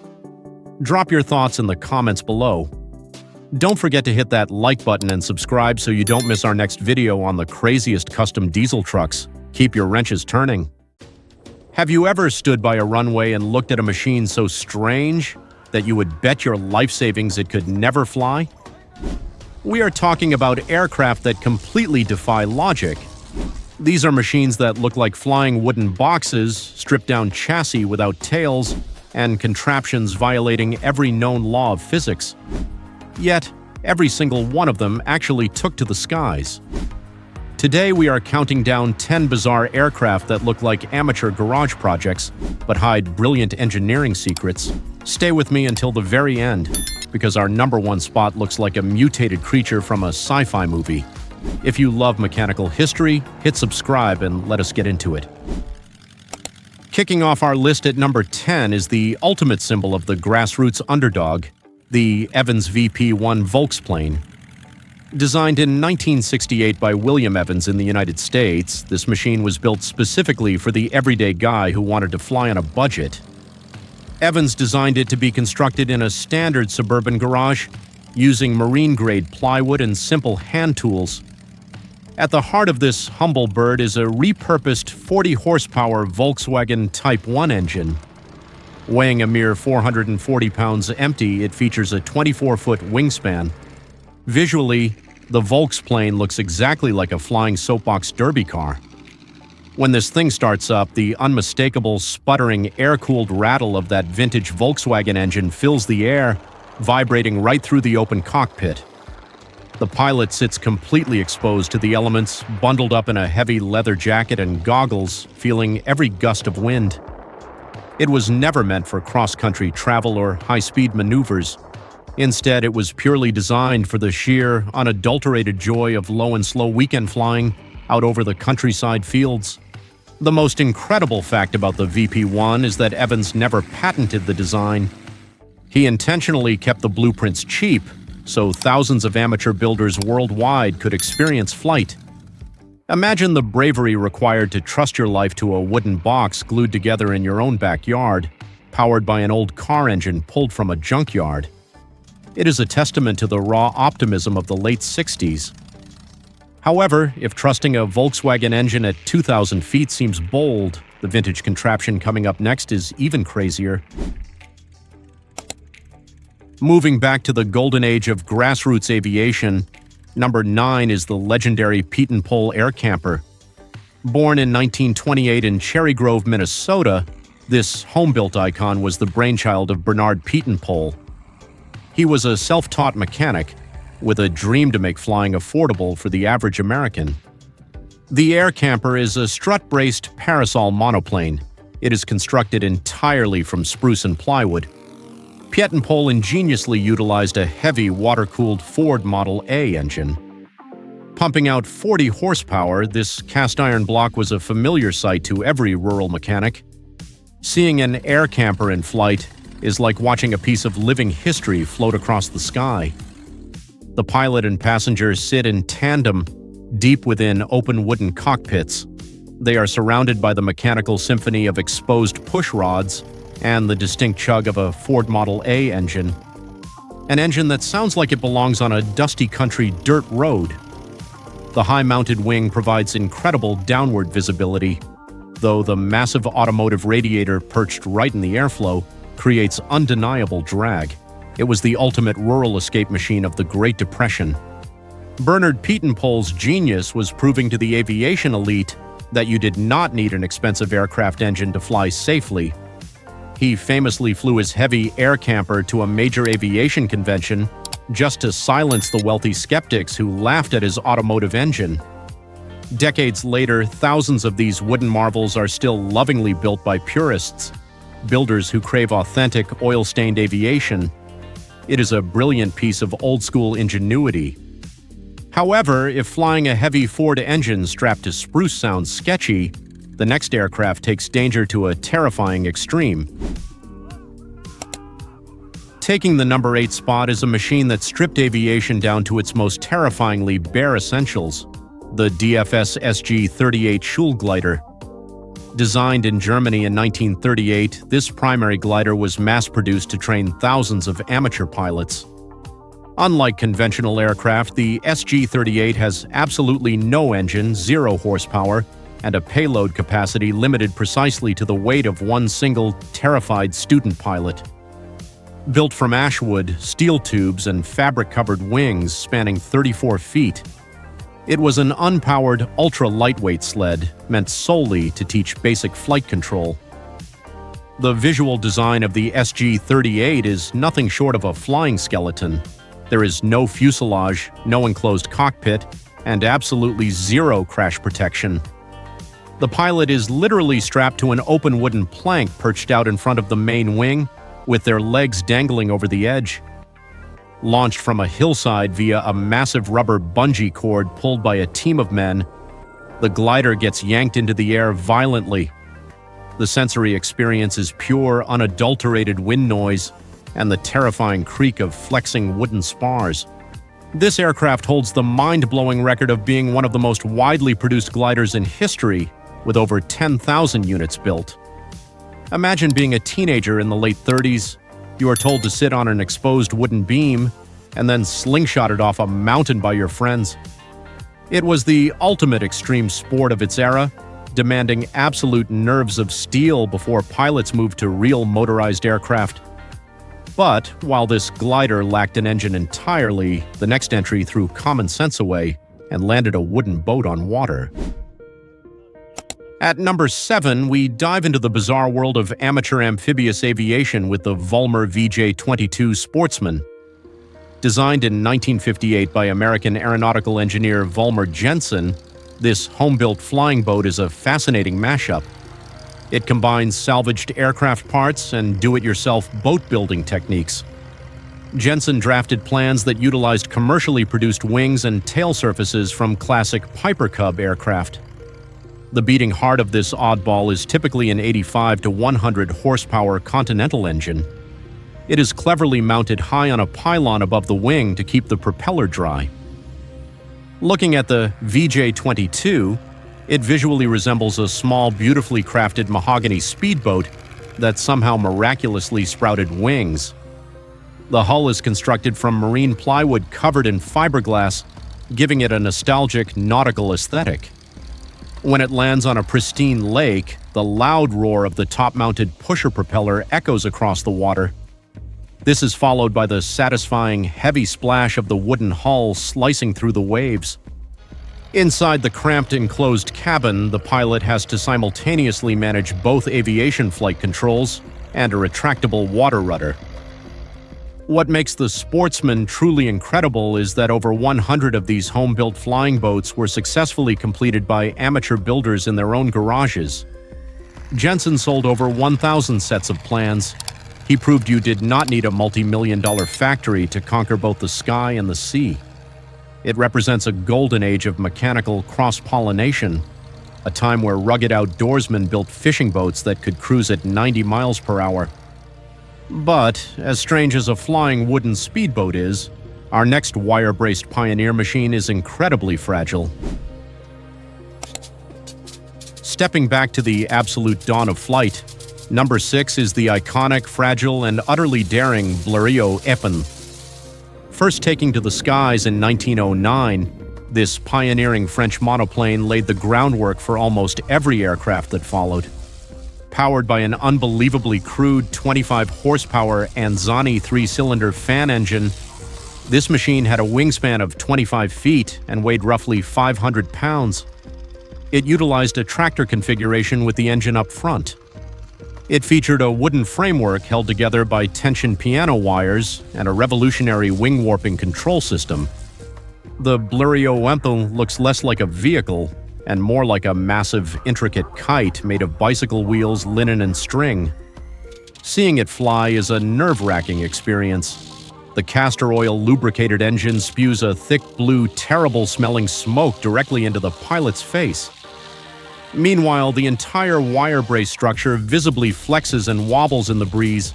Drop your thoughts in the comments below. Don't forget to hit that like button and subscribe so you don't miss our next video on the craziest custom diesel trucks. Keep your wrenches turning. Have you ever stood by a runway and looked at a machine so strange that you would bet your life savings it could never fly? We are talking about aircraft that completely defy logic. These are machines that look like flying wooden boxes, stripped-down chassis without tails, and contraptions violating every known law of physics. Yet, every single one of them actually took to the skies. Today we are counting down 10 bizarre aircraft that look like amateur garage projects, but hide brilliant engineering secrets. Stay with me until the very end, because our number one spot looks like a mutated creature from a sci-fi movie. If you love mechanical history, hit subscribe and let us get into it. Kicking off our list at number 10 is the ultimate symbol of the grassroots underdog, the Evans VP-1 Volksplane. Designed in 1968 by William Evans in the United States, this machine was built specifically for the everyday guy who wanted to fly on a budget. Evans designed it to be constructed in a standard suburban garage, using marine-grade plywood and simple hand tools. At the heart of this humble bird is a repurposed 40-horsepower Volkswagen Type 1 engine. Weighing a mere 440 pounds empty, it features a 24-foot wingspan. Visually, the Volksplane looks exactly like a flying soapbox derby car. When this thing starts up, the unmistakable, sputtering, air-cooled rattle of that vintage Volkswagen engine fills the air, vibrating right through the open cockpit. The pilot sits completely exposed to the elements, bundled up in a heavy leather jacket and goggles, feeling every gust of wind. It was never meant for cross-country travel or high-speed maneuvers. Instead, it was purely designed for the sheer, unadulterated joy of low and slow weekend flying out over the countryside fields. The most incredible fact about the VP-1 is that Evans never patented the design. He intentionally kept the blueprints cheap, so thousands of amateur builders worldwide could experience flight. Imagine the bravery required to trust your life to a wooden box glued together in your own backyard, powered by an old car engine pulled from a junkyard. It is a testament to the raw optimism of the late 60s. However, if trusting a Volkswagen engine at 2,000 feet seems bold, the vintage contraption coming up next is even crazier. Moving back to the golden age of grassroots aviation, number 9 is the legendary Pete Pole air camper. Born in 1928 in Cherry Grove, Minnesota, this home-built icon was the brainchild of Bernard Pete Pole. He was a self-taught mechanic, with a dream to make flying affordable for the average American. The Air Camper is a strut-braced parasol monoplane. It is constructed entirely from spruce and plywood. Pietenpol ingeniously utilized a heavy water-cooled Ford Model A engine. Pumping out 40 horsepower, this cast-iron block was a familiar sight to every rural mechanic. Seeing an air camper in flight is like watching a piece of living history float across the sky. The pilot and passengers sit in tandem, deep within open wooden cockpits. They are surrounded by the mechanical symphony of exposed push rods and the distinct chug of a Ford Model A engine. An engine that sounds like it belongs on a dusty country dirt road. The high-mounted wing provides incredible downward visibility, though the massive automotive radiator perched right in the airflow creates undeniable drag. It was the ultimate rural escape machine of the Great Depression. Bernard Pietenpol's genius was proving to the aviation elite that you did not need an expensive aircraft engine to fly safely. He famously flew his heavy air camper to a major aviation convention just to silence the wealthy skeptics who laughed at his automotive engine. Decades later, thousands of these wooden marvels are still lovingly built by purists, builders who crave authentic, oil-stained aviation. It is a brilliant piece of old-school ingenuity. However, if flying a heavy Ford engine strapped to spruce sounds sketchy, the next aircraft takes danger to a terrifying extreme. Taking the number 8 spot is a machine that stripped aviation down to its most terrifyingly bare essentials, the DFS SG-38 Schulglider. Designed in Germany in 1938, this primary glider was mass-produced to train thousands of amateur pilots. Unlike conventional aircraft, the SG-38 has absolutely no engine, 0 horsepower, and a payload capacity limited precisely to the weight of one single, terrified student pilot. Built from ashwood, steel tubes, and fabric-covered wings spanning 34 feet, it was an unpowered, ultra-lightweight sled meant solely to teach basic flight control. The visual design of the SG-38 is nothing short of a flying skeleton. There is no fuselage, no enclosed cockpit, and absolutely 0 crash protection. The pilot is literally strapped to an open wooden plank perched out in front of the main wing, with their legs dangling over the edge. Launched from a hillside via a massive rubber bungee cord pulled by a team of men, the glider gets yanked into the air violently. The sensory experience is pure, unadulterated wind noise and the terrifying creak of flexing wooden spars. This aircraft holds the mind-blowing record of being one of the most widely produced gliders in history, with over 10,000 units built. Imagine being a teenager in the late 30s. You are told to sit on an exposed wooden beam and then slingshot it off a mountain by your friends. It was the ultimate extreme sport of its era, demanding absolute nerves of steel before pilots moved to real motorized aircraft. But while this glider lacked an engine entirely, the next entry threw common sense away and landed a wooden boat on water. At number 7, we dive into the bizarre world of amateur amphibious aviation with the Vollmer VJ-22 Sportsman. Designed in 1958 by American aeronautical engineer Vollmer Jensen, this home-built flying boat is a fascinating mashup. It combines salvaged aircraft parts and do-it-yourself boat-building techniques. Jensen drafted plans that utilized commercially produced wings and tail surfaces from classic Piper Cub aircraft. The beating heart of this oddball is typically an 85 to 100 horsepower Continental engine. It is cleverly mounted high on a pylon above the wing to keep the propeller dry. Looking at the VJ-22, it visually resembles a small, beautifully crafted mahogany speedboat that somehow miraculously sprouted wings. The hull is constructed from marine plywood covered in fiberglass, giving it a nostalgic nautical aesthetic. When it lands on a pristine lake, the loud roar of the top-mounted pusher propeller echoes across the water. This is followed by the satisfying, heavy splash of the wooden hull slicing through the waves. Inside the cramped, enclosed cabin, the pilot has to simultaneously manage both aviation flight controls and a retractable water rudder. What makes the Sportsman truly incredible is that over 100 of these home-built flying boats were successfully completed by amateur builders in their own garages. Jensen sold over 1,000 sets of plans. He proved you did not need a multi-million-dollar factory to conquer both the sky and the sea. It represents a golden age of mechanical cross-pollination, a time where rugged outdoorsmen built fishing boats that could cruise at 90 miles per hour. But, as strange as a flying wooden speedboat is, our next wire-braced pioneer machine is incredibly fragile. Stepping back to the absolute dawn of flight, number 6 is the iconic, fragile, and utterly daring Blériot Epen. First taking to the skies in 1909, this pioneering French monoplane laid the groundwork for almost every aircraft that followed. Powered by an unbelievably crude 25-horsepower Anzani 3-cylinder fan engine, this machine had a wingspan of 25 feet and weighed roughly 500 pounds. It utilized a tractor configuration with the engine up front. It featured a wooden framework held together by tension piano wires and a revolutionary wing warping control system. The Blériot Epen looks less like a vehicle and more like a massive, intricate kite made of bicycle wheels, linen, and string. Seeing it fly is a nerve-wracking experience. The castor oil-lubricated engine spews a thick blue, terrible-smelling smoke directly into the pilot's face. Meanwhile, the entire wire-brace structure visibly flexes and wobbles in the breeze.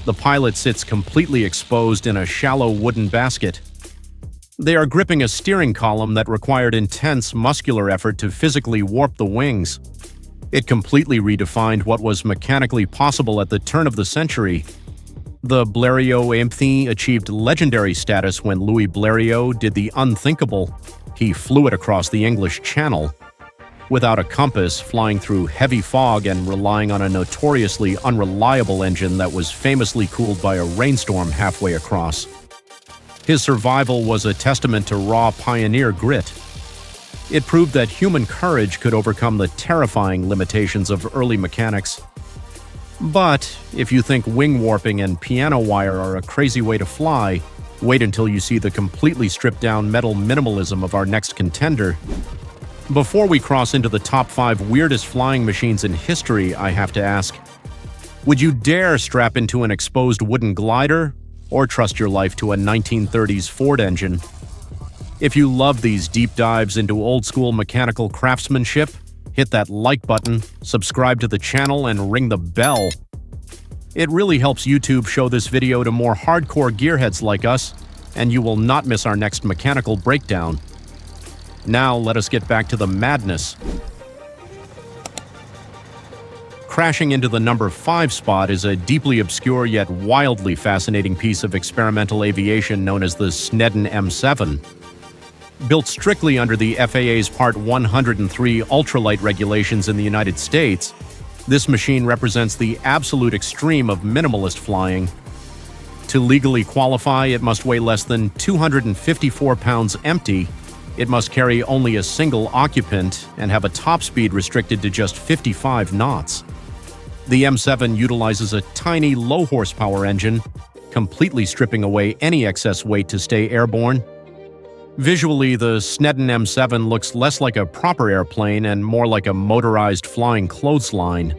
The pilot sits completely exposed in a shallow wooden basket. They are gripping a steering column that required intense muscular effort to physically warp the wings. It completely redefined what was mechanically possible at the turn of the century. The Blériot Epen achieved legendary status when Louis Blériot did the unthinkable. He flew it across the English Channel. Without a compass, flying through heavy fog and relying on a notoriously unreliable engine that was famously cooled by a rainstorm halfway across. His survival was a testament to raw pioneer grit. It proved that human courage could overcome the terrifying limitations of early mechanics. But if you think wing warping and piano wire are a crazy way to fly, wait until you see the completely stripped-down metal minimalism of our next contender. Before we cross into the top 5 weirdest flying machines in history, I have to ask, would you dare strap into an exposed wooden glider or trust your life to a 1930s Ford engine? If you love these deep dives into old-school mechanical craftsmanship, hit that like button, subscribe to the channel, and ring the bell. It really helps YouTube show this video to more hardcore gearheads like us, and you will not miss our next mechanical breakdown. Now let us get back to the madness. Crashing into the number 5 spot is a deeply obscure yet wildly fascinating piece of experimental aviation known as the Snedden M7. Built strictly under the FAA's Part 103 ultralight regulations in the United States, this machine represents the absolute extreme of minimalist flying. To legally qualify, it must weigh less than 254 pounds empty, it must carry only a single occupant, and have a top speed restricted to just 55 knots. The M7 utilizes a tiny, low-horsepower engine, completely stripping away any excess weight to stay airborne. Visually, the Snedden M7 looks less like a proper airplane and more like a motorized flying clothesline.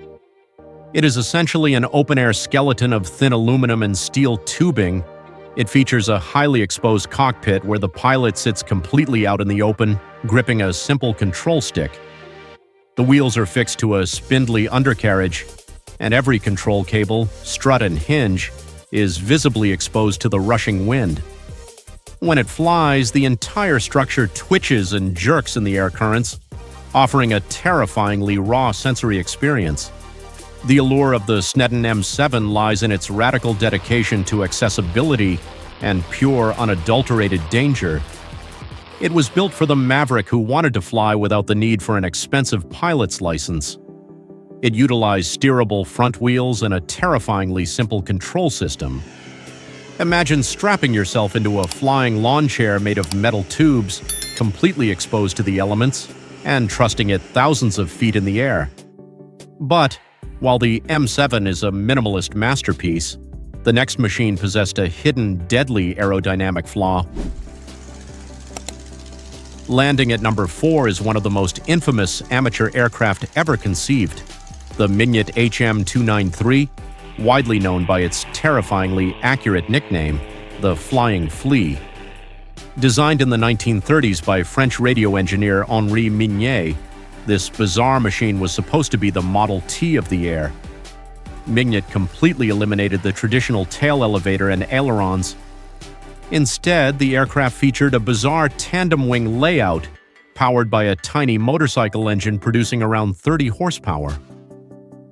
It is essentially an open-air skeleton of thin aluminum and steel tubing. It features a highly exposed cockpit where the pilot sits completely out in the open, gripping a simple control stick. The wheels are fixed to a spindly undercarriage, and every control cable, strut, and hinge is visibly exposed to the rushing wind. When it flies, the entire structure twitches and jerks in the air currents, offering a terrifyingly raw sensory experience. The allure of the Snedden M7 lies in its radical dedication to accessibility and pure, unadulterated danger. It was built for the maverick who wanted to fly without the need for an expensive pilot's license. It utilized steerable front wheels and a terrifyingly simple control system. Imagine strapping yourself into a flying lawn chair made of metal tubes, completely exposed to the elements, and trusting it thousands of feet in the air. But while the M7 is a minimalist masterpiece, The next machine possessed a hidden, deadly aerodynamic flaw. Landing at number 4 is one of the most infamous amateur aircraft ever conceived, the Mignet HM-293, widely known by its terrifyingly accurate nickname, the Flying Flea. Designed in the 1930s by French radio engineer Henri Mignet, this bizarre machine was supposed to be the Model T of the air. Mignet completely eliminated the traditional tail elevator and ailerons. Instead, the aircraft featured a bizarre tandem wing layout powered by a tiny motorcycle engine producing around 30 horsepower.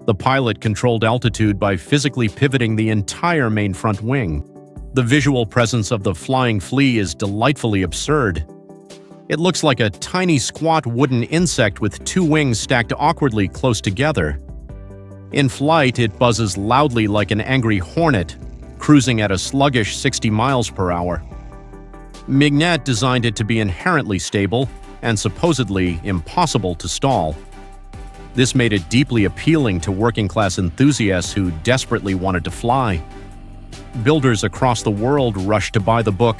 The pilot controlled altitude by physically pivoting the entire main front wing. The visual presence of the Flying Flea is delightfully absurd. It looks like a tiny squat wooden insect with 2 wings stacked awkwardly close together. In flight, it buzzes loudly like an angry hornet, cruising at a sluggish 60 miles per hour. Mignet designed it to be inherently stable and supposedly impossible to stall. This made it deeply appealing to working-class enthusiasts who desperately wanted to fly. Builders across the world rushed to buy the book,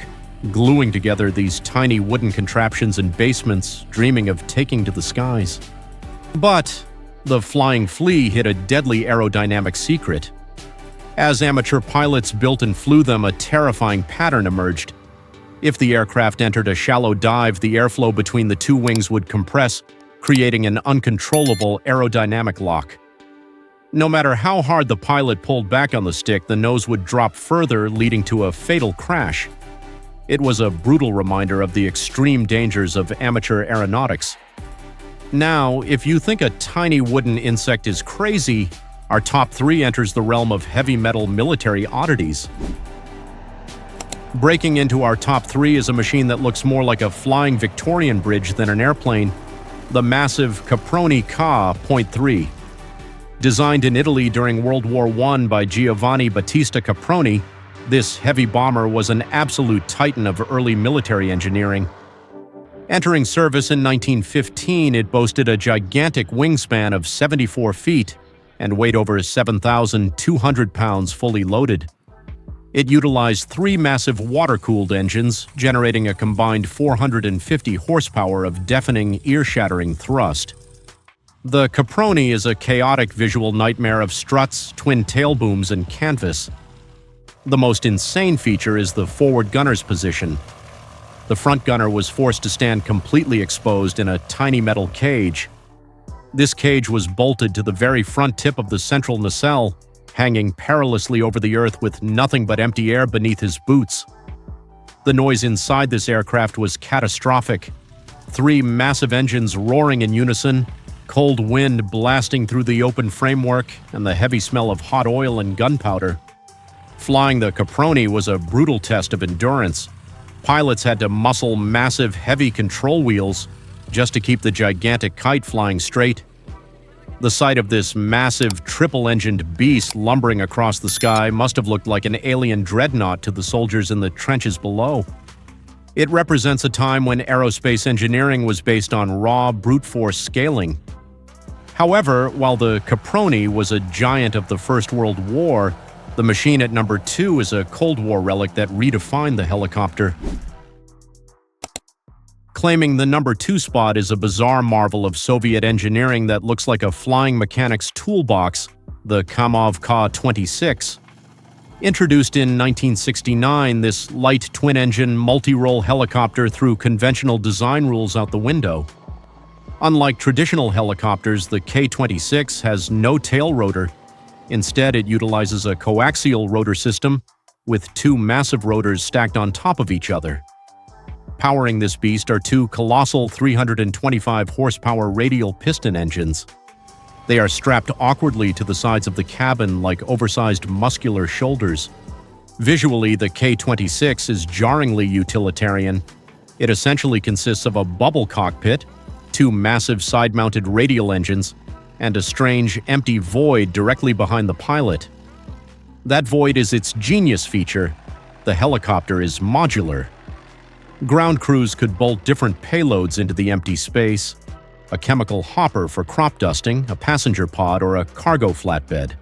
gluing together these tiny wooden contraptions in basements, dreaming of taking to the skies. But the Flying Flea hid a deadly aerodynamic secret. As amateur pilots built and flew them, a terrifying pattern emerged. If the aircraft entered a shallow dive, the airflow between the 2 wings would compress, creating an uncontrollable aerodynamic lock. No matter how hard the pilot pulled back on the stick, the nose would drop further, leading to a fatal crash. It was a brutal reminder of the extreme dangers of amateur aeronautics. Now, if you think a tiny wooden insect is crazy, our top 3 enters the realm of heavy metal military oddities. Breaking into our top 3 is a machine that looks more like a flying Victorian bridge than an airplane, the massive Caproni Ca. .3. Designed in Italy during World War I by Giovanni Battista Caproni, this heavy bomber was an absolute titan of early military engineering. Entering service in 1915, it boasted a gigantic wingspan of 74 feet and weighed over 7,200 pounds fully loaded. It utilized 3 massive water-cooled engines, generating a combined 450 horsepower of deafening, ear-shattering thrust. The Caproni is a chaotic visual nightmare of struts, twin tail booms, and canvas. The most insane feature is the forward gunner's position. The front gunner was forced to stand completely exposed in a tiny metal cage. This cage was bolted to the very front tip of the central nacelle, hanging perilously over the earth with nothing but empty air beneath his boots. The noise inside this aircraft was catastrophic. 3 massive engines roaring in unison, cold wind blasting through the open framework, and the heavy smell of hot oil and gunpowder. Flying the Caproni was a brutal test of endurance. Pilots had to muscle massive, heavy control wheels just to keep the gigantic kite flying straight. The sight of this massive, triple-engined beast lumbering across the sky must have looked like an alien dreadnought to the soldiers in the trenches below. It represents a time when aerospace engineering was based on raw, brute force scaling. However, while the Caproni was a giant of the First World War, the machine at number 2 is a Cold War relic that redefined the helicopter. Claiming the number 2 spot is a bizarre marvel of Soviet engineering that looks like a flying mechanic's toolbox, the Kamov Ka-26. Introduced in 1969, this light twin-engine, multi-role helicopter threw conventional design rules out the window. Unlike traditional helicopters, the K-26 has no tail rotor. Instead, it utilizes a coaxial rotor system with 2 massive rotors stacked on top of each other. Powering this beast are 2 colossal 325 horsepower radial piston engines. They are strapped awkwardly to the sides of the cabin like oversized muscular shoulders. Visually, the K-26 is jarringly utilitarian. It essentially consists of a bubble cockpit, 2 massive side-mounted radial engines, and a strange, empty void directly behind the pilot. That void is its genius feature. The helicopter is modular. Ground crews could bolt different payloads into the empty space: a chemical hopper for crop dusting, a passenger pod, or a cargo flatbed.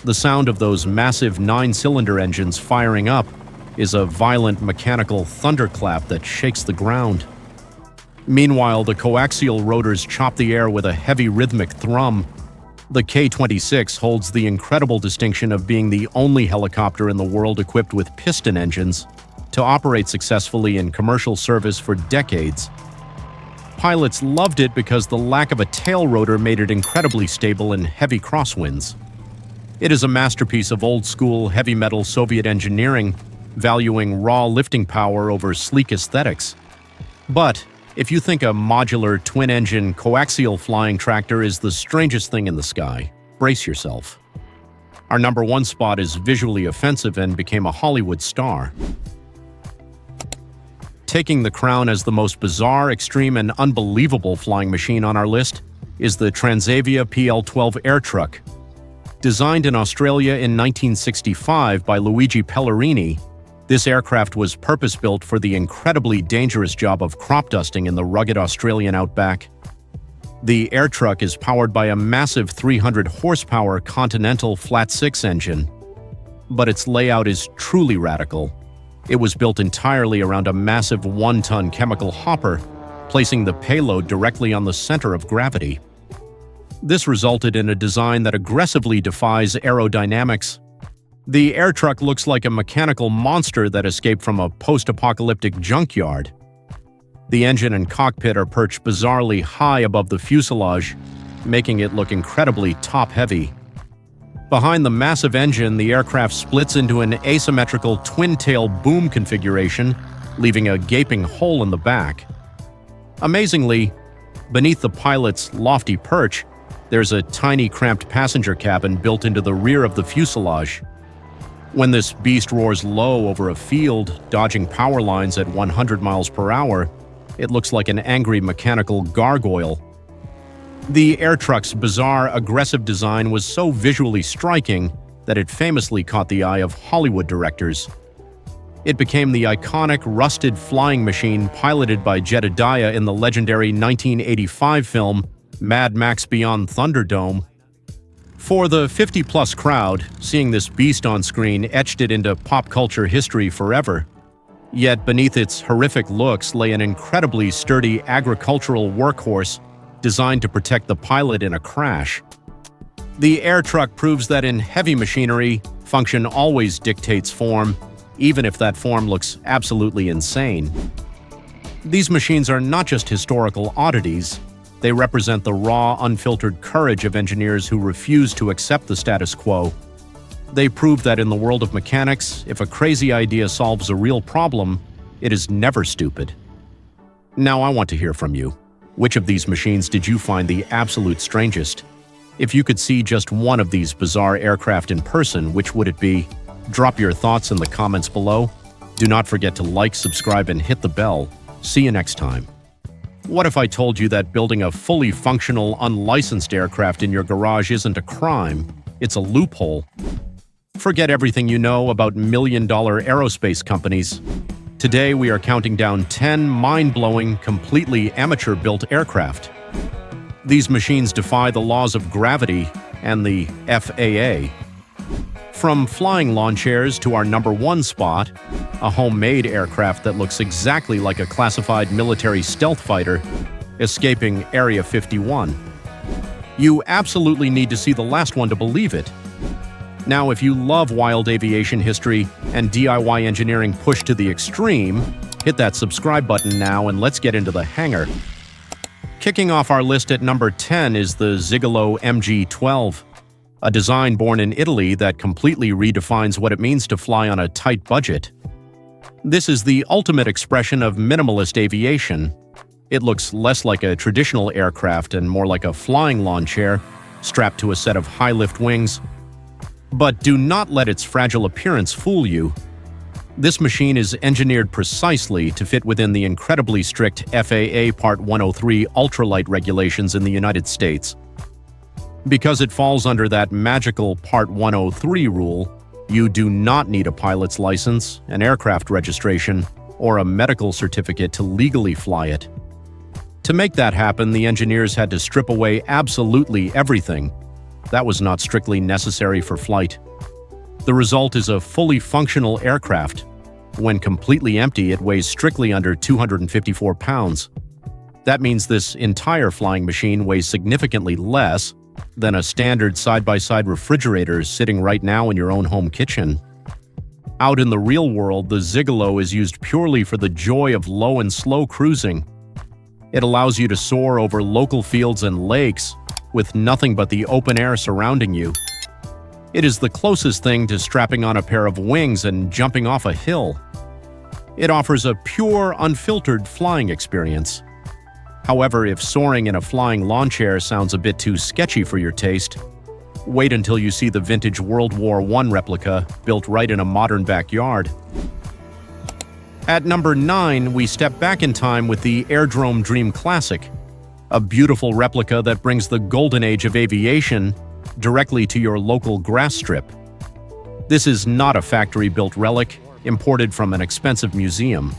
The sound of those massive 9-cylinder engines firing up is a violent mechanical thunderclap that shakes the ground. Meanwhile, the coaxial rotors chop the air with a heavy rhythmic thrum. The K-26 holds the incredible distinction of being the only helicopter in the world equipped with piston engines to operate successfully in commercial service for decades. Pilots loved it because the lack of a tail rotor made it incredibly stable in heavy crosswinds. It is a masterpiece of old-school heavy metal Soviet engineering, valuing raw lifting power over sleek aesthetics. But if you think a modular twin-engine coaxial flying tractor is the strangest thing in the sky, brace yourself. Our number one spot is visually offensive and became a Hollywood star. Taking the crown as the most bizarre, extreme, and unbelievable flying machine on our list is the Transavia PL-12 air truck. Designed in Australia in 1965 by Luigi Pellegrini, this aircraft was purpose-built for the incredibly dangerous job of crop dusting in the rugged Australian outback. The air truck is powered by a massive 300-horsepower Continental flat-six engine. But its layout is truly radical. It was built entirely around a massive 1-ton chemical hopper, placing the payload directly on the center of gravity. This resulted in a design that aggressively defies aerodynamics. The air truck looks like a mechanical monster that escaped from a post-apocalyptic junkyard. The engine and cockpit are perched bizarrely high above the fuselage, making it look incredibly top-heavy. Behind the massive engine, the aircraft splits into an asymmetrical twin-tail boom configuration, leaving a gaping hole in the back. Amazingly, beneath the pilot's lofty perch, there's a tiny cramped passenger cabin built into the rear of the fuselage. When this beast roars low over a field, dodging power lines at 100 miles per hour, it looks like an angry mechanical gargoyle. The air truck's bizarre, aggressive design was so visually striking that it famously caught the eye of Hollywood directors. It became the iconic rusted flying machine piloted by Jedediah in the legendary 1985 film Mad Max Beyond Thunderdome. For the 50-plus crowd, seeing this beast on screen etched it into pop culture history forever. Yet beneath its horrific looks lay an incredibly sturdy agricultural workhorse designed to protect the pilot in a crash. The air truck proves that in heavy machinery, function always dictates form, even if that form looks absolutely insane. These machines are not just historical oddities. They represent the raw, unfiltered courage of engineers who refuse to accept the status quo. They prove that in the world of mechanics, if a crazy idea solves a real problem, it is never stupid. Now I want to hear from you. Which of these machines did you find the absolute strangest? If you could see just one of these bizarre aircraft in person, which would it be? Drop your thoughts in the comments below. Do not forget to like, subscribe, and hit the bell. See you next time. What if I told you that building a fully functional, unlicensed aircraft in your garage isn't a crime, it's a loophole? Forget everything you know about million-dollar aerospace companies. Today, we are counting down 10 mind-blowing, completely amateur-built aircraft. These machines defy the laws of gravity and the FAA. From flying lawn chairs to our number one spot, a homemade aircraft that looks exactly like a classified military stealth fighter escaping Area 51. You absolutely need to see the last one to believe it. Now, if you love wild aviation history and DIY engineering pushed to the extreme, hit that subscribe button now and let's get into the hangar. Kicking off our list at number 10 is the Zigolo MG-12, a design born in Italy that completely redefines what it means to fly on a tight budget. This is the ultimate expression of minimalist aviation. It looks less like a traditional aircraft and more like a flying lawn chair, strapped to a set of high-lift wings. But do not let its fragile appearance fool you. This machine is engineered precisely to fit within the incredibly strict FAA Part 103 ultralight regulations in the United States. Because it falls under that magical Part 103 rule, you do not need a pilot's license, an aircraft registration, or a medical certificate to legally fly it. To make that happen, the engineers had to strip away absolutely everything. that was not strictly necessary for flight. The result is a fully functional aircraft. When completely empty, it weighs strictly under 254 pounds. That means this entire flying machine weighs significantly less than a standard side-by-side refrigerator sitting right now in your own home kitchen. Out in the real world, the Zigolo is used purely for the joy of low and slow cruising. It allows you to soar over local fields and lakes with nothing but the open air surrounding you. It is the closest thing to strapping on a pair of wings and jumping off a hill. It offers a pure, unfiltered flying experience. However, if soaring in a flying lawn chair sounds a bit too sketchy for your taste, wait until you see the vintage World War I replica built right in a modern backyard. At number 9, we step back in time with the Airdrome Dream Classic, a beautiful replica that brings the golden age of aviation directly to your local grass strip. This is not a factory-built relic imported from an expensive museum.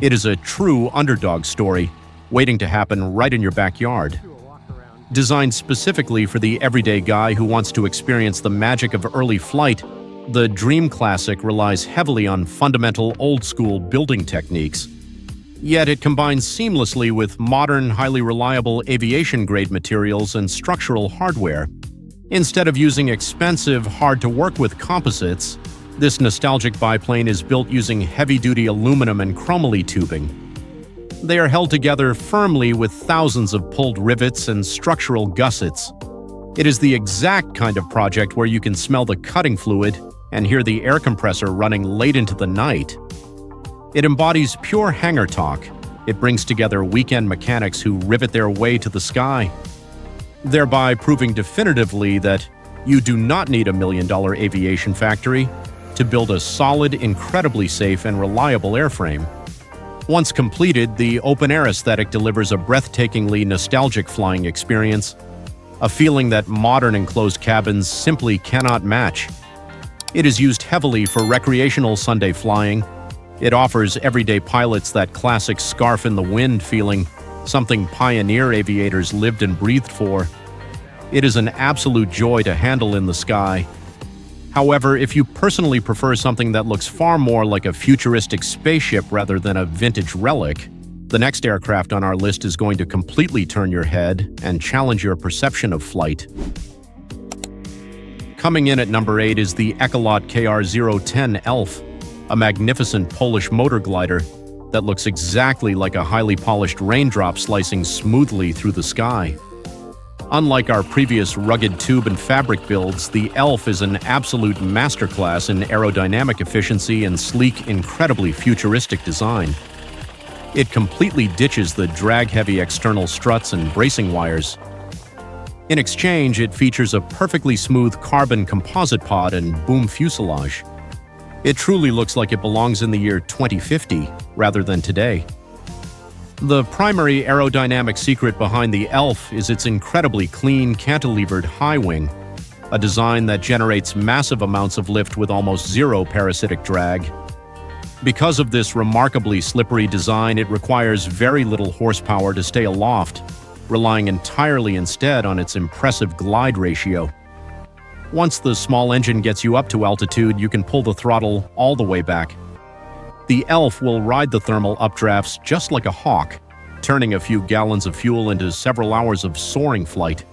It is a true underdog story waiting to happen right in your backyard. Designed specifically for the everyday guy who wants to experience the magic of early flight, the Dream Classic relies heavily on fundamental old-school building techniques. Yet it combines seamlessly with modern, highly reliable aviation-grade materials and structural hardware. Instead of using expensive, hard-to-work-with composites, this nostalgic biplane is built using heavy-duty aluminum and chromoly tubing. They are held together firmly with thousands of pulled rivets and structural gussets. It is the exact kind of project where you can smell the cutting fluid and hear the air compressor running late into the night. It embodies pure hangar talk. It brings together weekend mechanics who rivet their way to the sky, thereby proving definitively that you do not need a $1 million aviation factory to build a solid, incredibly safe, and reliable airframe. Once completed, the open-air aesthetic delivers a breathtakingly nostalgic flying experience, a feeling that modern enclosed cabins simply cannot match. It is used heavily for recreational Sunday flying. It offers everyday pilots that classic scarf in the wind feeling, something pioneer aviators lived and breathed for. It is an absolute joy to handle in the sky. However, if you personally prefer something that looks far more like a futuristic spaceship rather than a vintage relic, the next aircraft on our list is going to completely turn your head and challenge your perception of flight. Coming in at number 8 is the Ecolot KR010 Elf, a magnificent Polish motor glider that looks exactly like a highly polished raindrop slicing smoothly through the sky. Unlike our previous rugged tube and fabric builds, the Elf is an absolute masterclass in aerodynamic efficiency and sleek, incredibly futuristic design. It completely ditches the drag-heavy external struts and bracing wires. In exchange, it features a perfectly smooth carbon composite pod and boom fuselage. It truly looks like it belongs in the year 2050 rather than today. The primary aerodynamic secret behind the Elf is its incredibly clean, cantilevered high wing, a design that generates massive amounts of lift with almost zero parasitic drag. Because of this remarkably slippery design, it requires very little horsepower to stay aloft, relying entirely instead on its impressive glide ratio. Once the small engine gets you up to altitude, you can pull the throttle all the way back. The Elf will ride the thermal updrafts just like a hawk, turning a few gallons of fuel into several hours of soaring flight.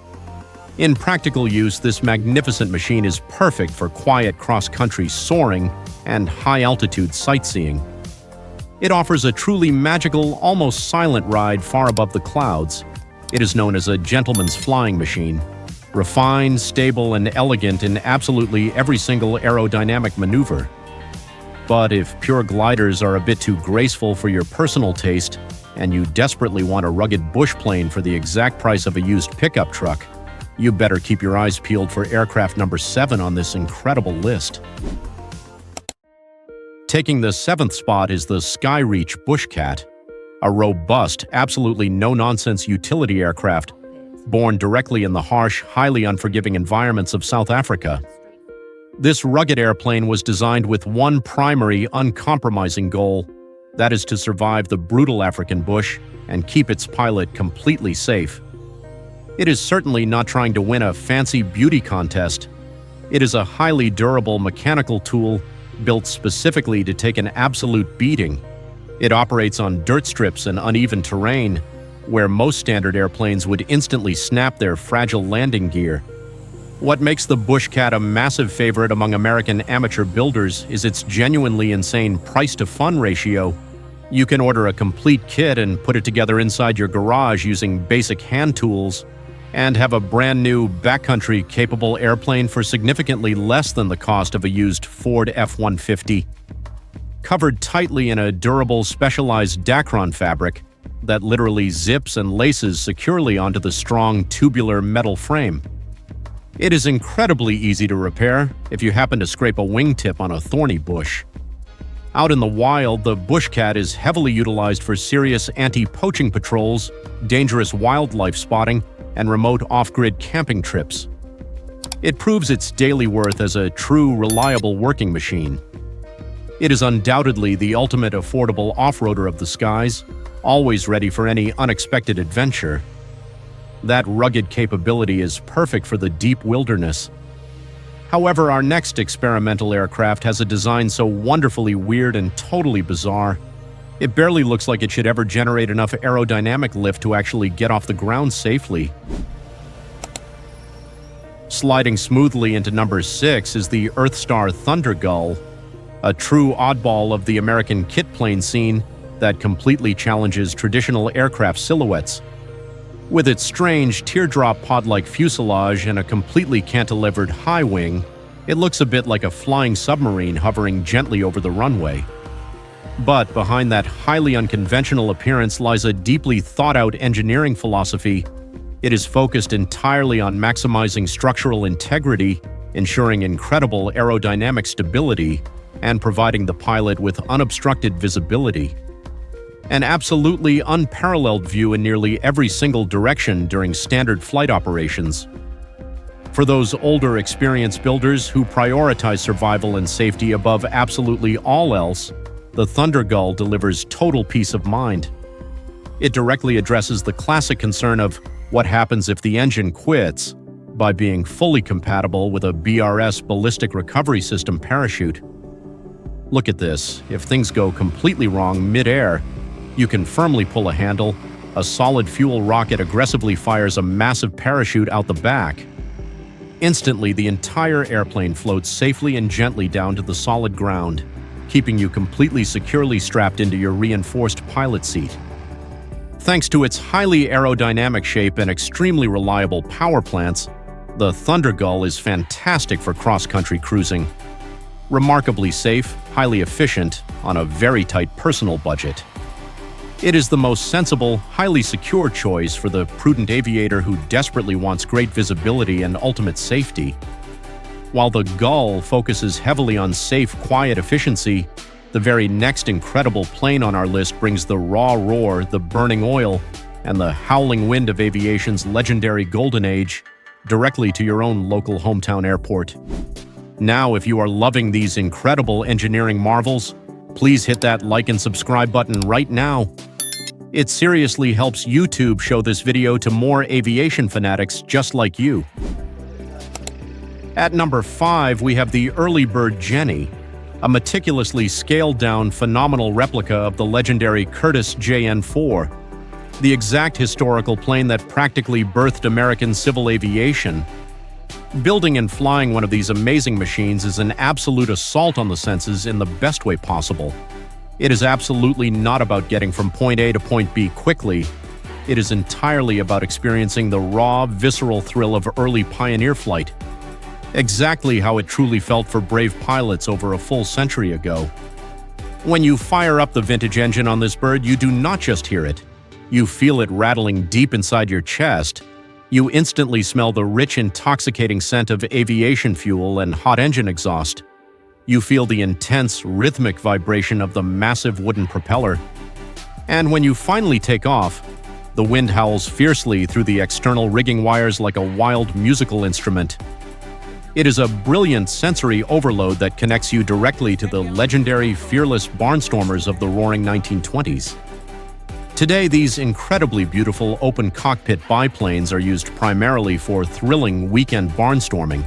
In practical use, this magnificent machine is perfect for quiet cross-country soaring and high-altitude sightseeing. It offers a truly magical, almost silent ride far above the clouds. It is known as a gentleman's flying machine, refined, stable, and elegant in absolutely every single aerodynamic maneuver. But if pure gliders are a bit too graceful for your personal taste, and you desperately want a rugged bush plane for the exact price of a used pickup truck, you better keep your eyes peeled for aircraft number 7 on this incredible list. Taking the 7th spot is the Skyreach Bushcat, a robust, absolutely no-nonsense utility aircraft born directly in the harsh, highly unforgiving environments of South Africa. This rugged airplane was designed with one primary, uncompromising goal, that is to survive the brutal African bush and keep its pilot completely safe. It is certainly not trying to win a fancy beauty contest. It is a highly durable mechanical tool built specifically to take an absolute beating. It operates on dirt strips and uneven terrain, where most standard airplanes would instantly snap their fragile landing gear. What makes the Bushcat a massive favorite among American amateur builders is its genuinely insane price-to-fun ratio. You can order a complete kit and put it together inside your garage using basic hand tools, and have a brand new backcountry capable airplane for significantly less than the cost of a used Ford F-150. Covered tightly in a durable specialized Dacron fabric that literally zips and laces securely onto the strong tubular metal frame. It is incredibly easy to repair if you happen to scrape a wingtip on a thorny bush. Out in the wild, the Bushcat is heavily utilized for serious anti-poaching patrols, dangerous wildlife spotting, and remote off-grid camping trips. It proves its daily worth as a true, reliable working machine. It is undoubtedly the ultimate affordable off-roader of the skies, always ready for any unexpected adventure. That rugged capability is perfect for the deep wilderness. However, our next experimental aircraft has a design so wonderfully weird and totally bizarre, it barely looks like it should ever generate enough aerodynamic lift to actually get off the ground safely. Sliding smoothly into number 6 is the Earthstar Thundergull, a true oddball of the American kit plane scene that completely challenges traditional aircraft silhouettes. With its strange teardrop pod-like fuselage and a completely cantilevered high wing, it looks a bit like a flying submarine hovering gently over the runway. But behind that highly unconventional appearance lies a deeply thought-out engineering philosophy. It is focused entirely on maximizing structural integrity, ensuring incredible aerodynamic stability, and providing the pilot with unobstructed visibility. An absolutely unparalleled view in nearly every single direction during standard flight operations. For those older, experienced builders who prioritize survival and safety above absolutely all else, the Thundergull delivers total peace of mind. It directly addresses the classic concern of what happens if the engine quits by being fully compatible with a BRS ballistic recovery system parachute. Look at this. If things go completely wrong mid-air, you can firmly pull a handle, a solid fuel rocket aggressively fires a massive parachute out the back. Instantly, the entire airplane floats safely and gently down to the solid ground, keeping you completely securely strapped into your reinforced pilot seat. Thanks to its highly aerodynamic shape and extremely reliable power plants, the Thundergull is fantastic for cross-country cruising. Remarkably safe, highly efficient, on a very tight personal budget. It is the most sensible, highly secure choice for the prudent aviator who desperately wants great visibility and ultimate safety. While the Gull focuses heavily on safe, quiet efficiency, the very next incredible plane on our list brings the raw roar, the burning oil, and the howling wind of aviation's legendary golden age directly to your own local hometown airport. Now, if you are loving these incredible engineering marvels, please hit that like and subscribe button right now. It seriously helps YouTube show this video to more aviation fanatics just like you. At number 5, we have the Early Bird Jenny, a meticulously scaled-down, phenomenal replica of the legendary Curtiss JN-4, the exact historical plane that practically birthed American civil aviation. Building and flying one of these amazing machines is an absolute assault on the senses in the best way possible. It is absolutely not about getting from point A to point B quickly. It is entirely about experiencing the raw, visceral thrill of early pioneer flight. Exactly how it truly felt for brave pilots over a full century ago. When you fire up the vintage engine on this bird, you do not just hear it. You feel it rattling deep inside your chest. You instantly smell the rich, intoxicating scent of aviation fuel and hot engine exhaust. You feel the intense, rhythmic vibration of the massive wooden propeller. And when you finally take off, the wind howls fiercely through the external rigging wires like a wild musical instrument. It is a brilliant sensory overload that connects you directly to the legendary, fearless barnstormers of the roaring 1920s. Today, these incredibly beautiful open cockpit biplanes are used primarily for thrilling weekend barnstorming,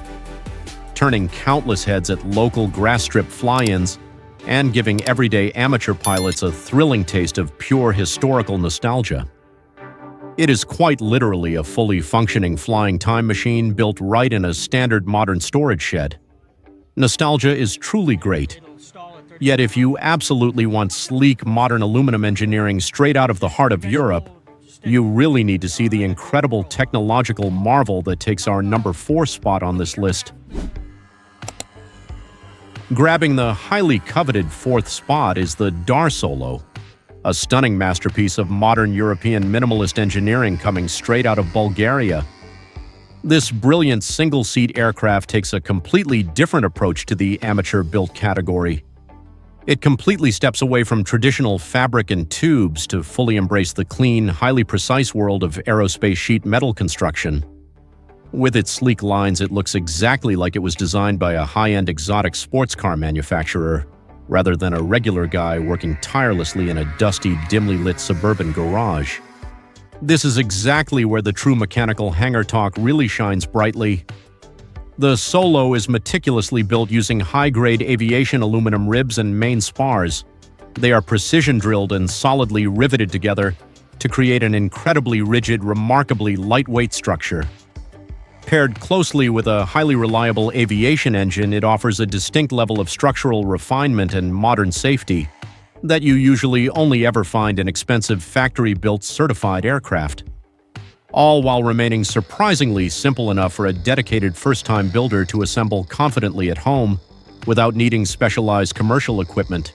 turning countless heads at local grass strip fly-ins and giving everyday amateur pilots a thrilling taste of pure historical nostalgia. It is quite literally a fully functioning flying time machine built right in a standard modern storage shed. Nostalgia is truly great. Yet if you absolutely want sleek modern aluminum engineering straight out of the heart of Europe, you really need to see the incredible technological marvel that takes our number 4 spot on this list. Grabbing the highly coveted 4th spot is the Dar Solo, a stunning masterpiece of modern European minimalist engineering coming straight out of Bulgaria. This brilliant single-seat aircraft takes a completely different approach to the amateur-built category. It completely steps away from traditional fabric and tubes to fully embrace the clean, highly precise world of aerospace sheet metal construction. With its sleek lines, it looks exactly like it was designed by a high-end exotic sports car manufacturer, rather than a regular guy working tirelessly in a dusty, dimly lit suburban garage. This is exactly where the true mechanical hangar talk really shines brightly. The Solo is meticulously built using high-grade aviation aluminum ribs and main spars. They are precision-drilled and solidly riveted together to create an incredibly rigid, remarkably lightweight structure. Paired closely with a highly reliable aviation engine, it offers a distinct level of structural refinement and modern safety that you usually only ever find in expensive factory-built certified aircraft, all while remaining surprisingly simple enough for a dedicated first-time builder to assemble confidently at home without needing specialized commercial equipment.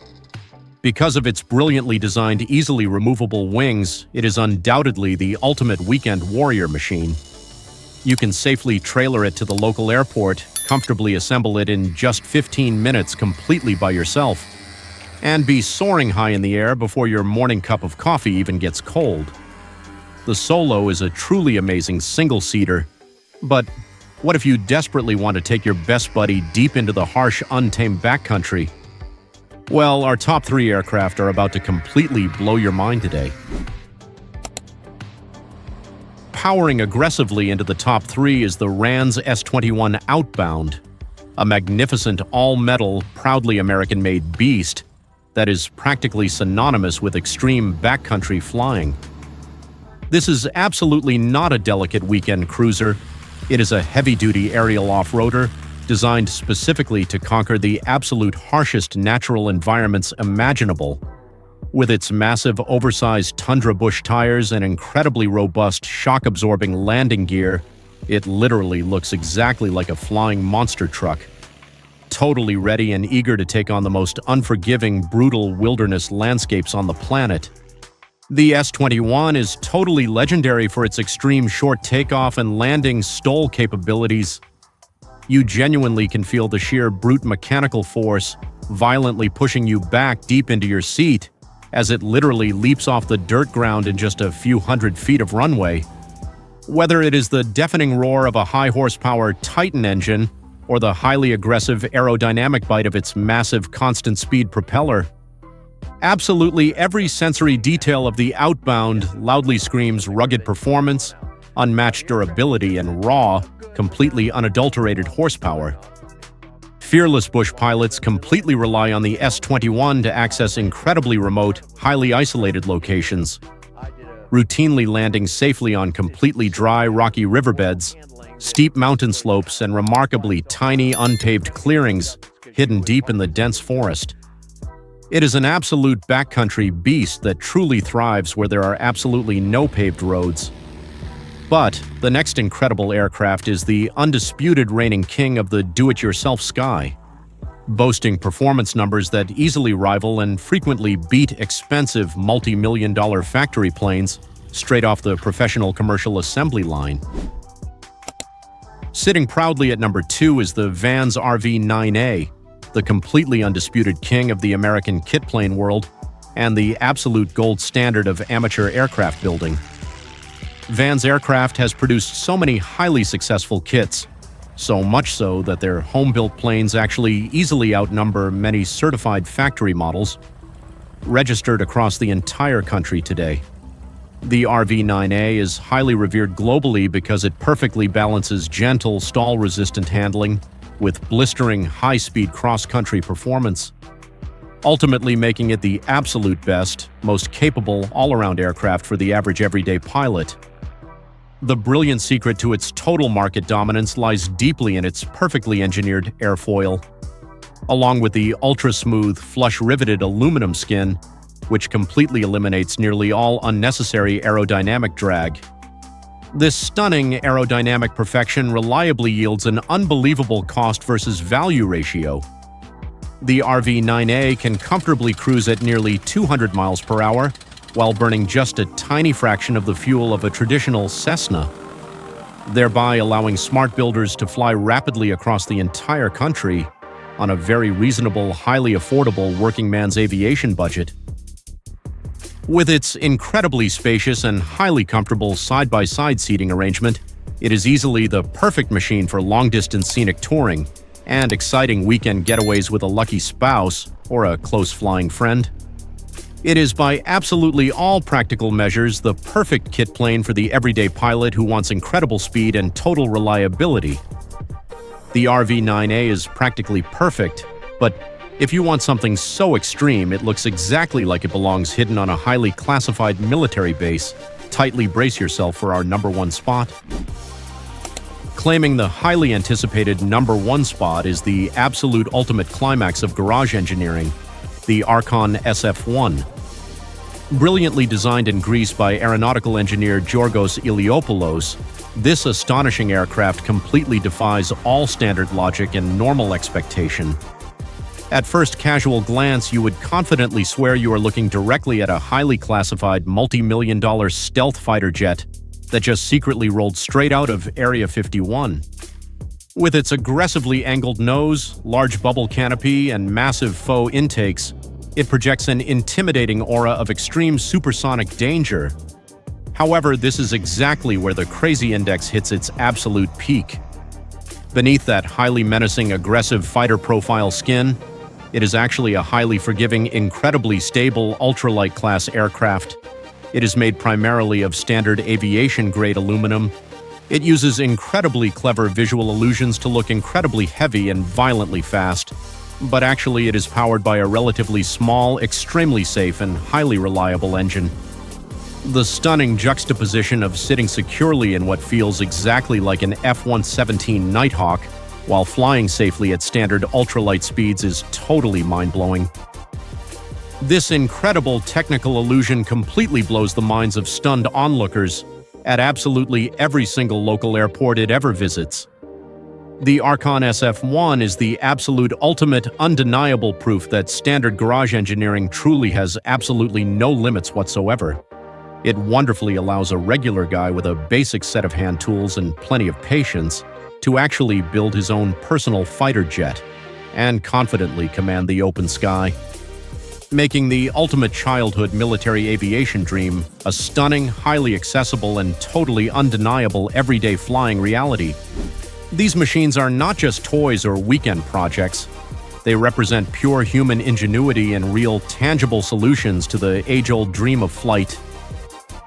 Because of its brilliantly designed, easily removable wings, it is undoubtedly the ultimate weekend warrior machine. You can safely trailer it to the local airport, comfortably assemble it in just 15 minutes completely by yourself, and be soaring high in the air before your morning cup of coffee even gets cold. The Solo is a truly amazing single-seater, but what if you desperately want to take your best buddy deep into the harsh, untamed backcountry? Well, our top 3 aircraft are about to completely blow your mind today. Powering aggressively into the top 3 is the RANS S-21 Outbound, a magnificent all-metal, proudly American-made beast that is practically synonymous with extreme backcountry flying. This is absolutely not a delicate weekend cruiser. It is a heavy-duty aerial off-roader designed specifically to conquer the absolute harshest natural environments imaginable. With its massive, oversized tundra bush tires and incredibly robust, shock-absorbing landing gear, it literally looks exactly like a flying monster truck. Totally ready and eager to take on the most unforgiving, brutal wilderness landscapes on the planet. The S-21 is totally legendary for its extreme short takeoff and landing STOL capabilities. You genuinely can feel the sheer brute mechanical force violently pushing you back deep into your seat as it literally leaps off the dirt ground in just a few hundred feet of runway. Whether it is the deafening roar of a high-horsepower Titan engine or the highly aggressive aerodynamic bite of its massive constant-speed propeller, absolutely every sensory detail of the Outbound loudly screams rugged performance, unmatched durability, and raw, completely unadulterated horsepower. Fearless bush pilots completely rely on the S-21 to access incredibly remote, highly isolated locations, routinely landing safely on completely dry, rocky riverbeds, steep mountain slopes, and remarkably tiny, unpaved clearings hidden deep in the dense forest. It is an absolute backcountry beast that truly thrives where there are absolutely no paved roads. But the next incredible aircraft is the undisputed reigning king of the do-it-yourself sky, boasting performance numbers that easily rival and frequently beat expensive multi-million-dollar factory planes straight off the professional commercial assembly line. Sitting proudly at number 2 is the Vans RV-9A, the completely undisputed king of the American kitplane world and the absolute gold standard of amateur aircraft building. Vans Aircraft has produced so many highly successful kits, so much so that their home-built planes actually easily outnumber many certified factory models registered across the entire country today. The RV-9A is highly revered globally because it perfectly balances gentle, stall-resistant handling with blistering, high-speed cross-country performance, ultimately making it the absolute best, most capable all-around aircraft for the average everyday pilot. The brilliant secret to its total market dominance lies deeply in its perfectly engineered airfoil, along with the ultra-smooth, flush-riveted aluminum skin, which completely eliminates nearly all unnecessary aerodynamic drag. This stunning aerodynamic perfection reliably yields an unbelievable cost versus value ratio. The RV-9A can comfortably cruise at nearly 200 miles per hour while burning just a tiny fraction of the fuel of a traditional Cessna, thereby allowing smart builders to fly rapidly across the entire country on a very reasonable, highly affordable working man's aviation budget. With its incredibly spacious and highly comfortable side-by-side seating arrangement, it is easily the perfect machine for long-distance scenic touring and exciting weekend getaways with a lucky spouse or a close flying friend. It is by absolutely all practical measures the perfect kit plane for the everyday pilot who wants incredible speed and total reliability. The RV-9A is practically perfect, but if you want something so extreme it looks exactly like it belongs hidden on a highly classified military base, tightly brace yourself for our #1 spot. Claiming the highly anticipated #1 spot is the absolute ultimate climax of garage engineering, the Archon SF-1. Brilliantly designed in Greece by aeronautical engineer Georgos Iliopoulos, this astonishing aircraft completely defies all standard logic and normal expectation. At first casual glance, you would confidently swear you are looking directly at a highly classified multi-million-dollar stealth fighter jet that just secretly rolled straight out of Area 51. With its aggressively angled nose, large bubble canopy, and massive faux intakes, it projects an intimidating aura of extreme supersonic danger. However, this is exactly where the crazy index hits its absolute peak. Beneath that highly menacing, aggressive fighter profile skin, it is actually a highly forgiving, incredibly stable, ultralight class aircraft. It is made primarily of standard aviation-grade aluminum. It uses incredibly clever visual illusions to look incredibly heavy and violently fast, but actually it is powered by a relatively small, extremely safe, and highly reliable engine. The stunning juxtaposition of sitting securely in what feels exactly like an F-117 Nighthawk while flying safely at standard ultralight speeds is totally mind-blowing. This incredible technical illusion completely blows the minds of stunned onlookers at absolutely every single local airport it ever visits. The Archon SF-1 is the absolute ultimate, undeniable proof that standard garage engineering truly has absolutely no limits whatsoever. It wonderfully allows a regular guy with a basic set of hand tools and plenty of patience to actually build his own personal fighter jet and confidently command the open sky, making the ultimate childhood military aviation dream a stunning, highly accessible, and totally undeniable everyday flying reality. These machines are not just toys or weekend projects. They represent pure human ingenuity and real, tangible solutions to the age-old dream of flight.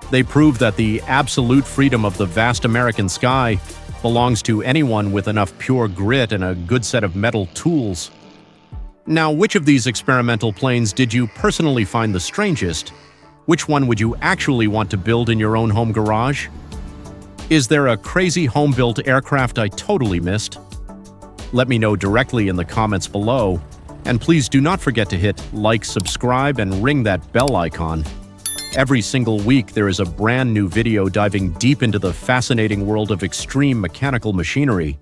They prove that the absolute freedom of the vast American sky belongs to anyone with enough pure grit and a good set of metal tools. Now, which of these experimental planes did you personally find the strangest? Which one would you actually want to build in your own home garage? Is there a crazy home-built aircraft I totally missed? Let me know directly in the comments below, and please do not forget to hit like, subscribe, and ring that bell icon. Every single week, there is a brand new video diving deep into the fascinating world of extreme mechanical machinery.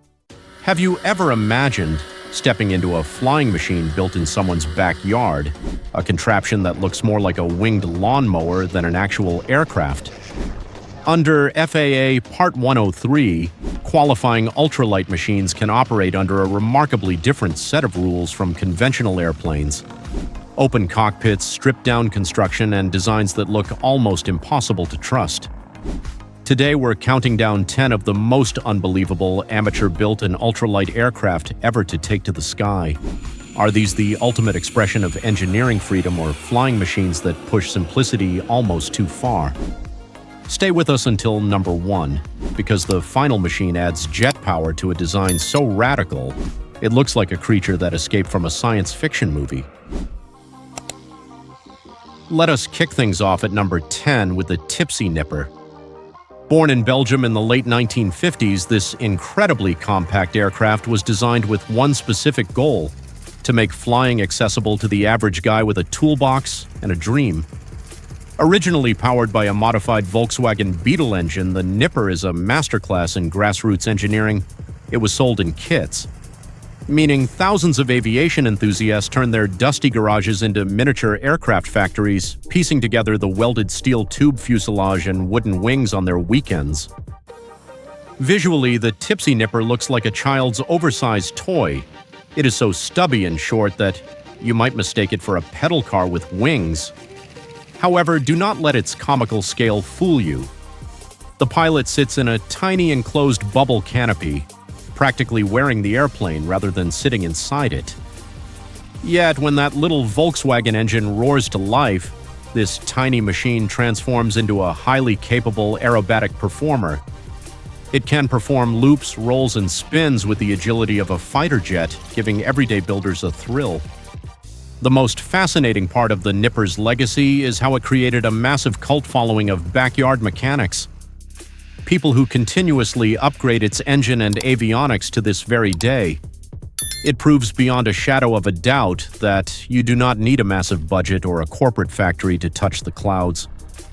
Have you ever imagined stepping into a flying machine built in someone's backyard, a contraption that looks more like a winged lawnmower than an actual aircraft? Under FAA Part 103, qualifying ultralight machines can operate under a remarkably different set of rules from conventional airplanes. Open cockpits, stripped-down construction, and designs that look almost impossible to trust. Today, we're counting down 10 of the most unbelievable amateur-built and ultralight aircraft ever to take to the sky. Are these the ultimate expression of engineering freedom or flying machines that push simplicity almost too far? Stay with us until number 1, because the final machine adds jet power to a design so radical, it looks like a creature that escaped from a science fiction movie. Let us kick things off at number 10 with the Tipsy Nipper. Born in Belgium in the late 1950s, this incredibly compact aircraft was designed with one specific goal: to make flying accessible to the average guy with a toolbox and a dream. Originally powered by a modified Volkswagen Beetle engine, the Nipper is a masterclass in grassroots engineering. It was sold in kits, meaning thousands of aviation enthusiasts turned their dusty garages into miniature aircraft factories, piecing together the welded steel tube fuselage and wooden wings on their weekends. Visually, the Tipsy Nipper looks like a child's oversized toy. It is so stubby and short that you might mistake it for a pedal car with wings. However, do not let its comical scale fool you. The pilot sits in a tiny enclosed bubble canopy, practically wearing the airplane rather than sitting inside it. Yet, when that little Volkswagen engine roars to life, this tiny machine transforms into a highly capable aerobatic performer. It can perform loops, rolls, and spins with the agility of a fighter jet, giving everyday builders a thrill. The most fascinating part of the Nipper's legacy is how it created a massive cult following of backyard mechanics. People who continuously upgrade its engine and avionics to this very day. It proves beyond a shadow of a doubt that you do not need a massive budget or a corporate factory to touch the clouds.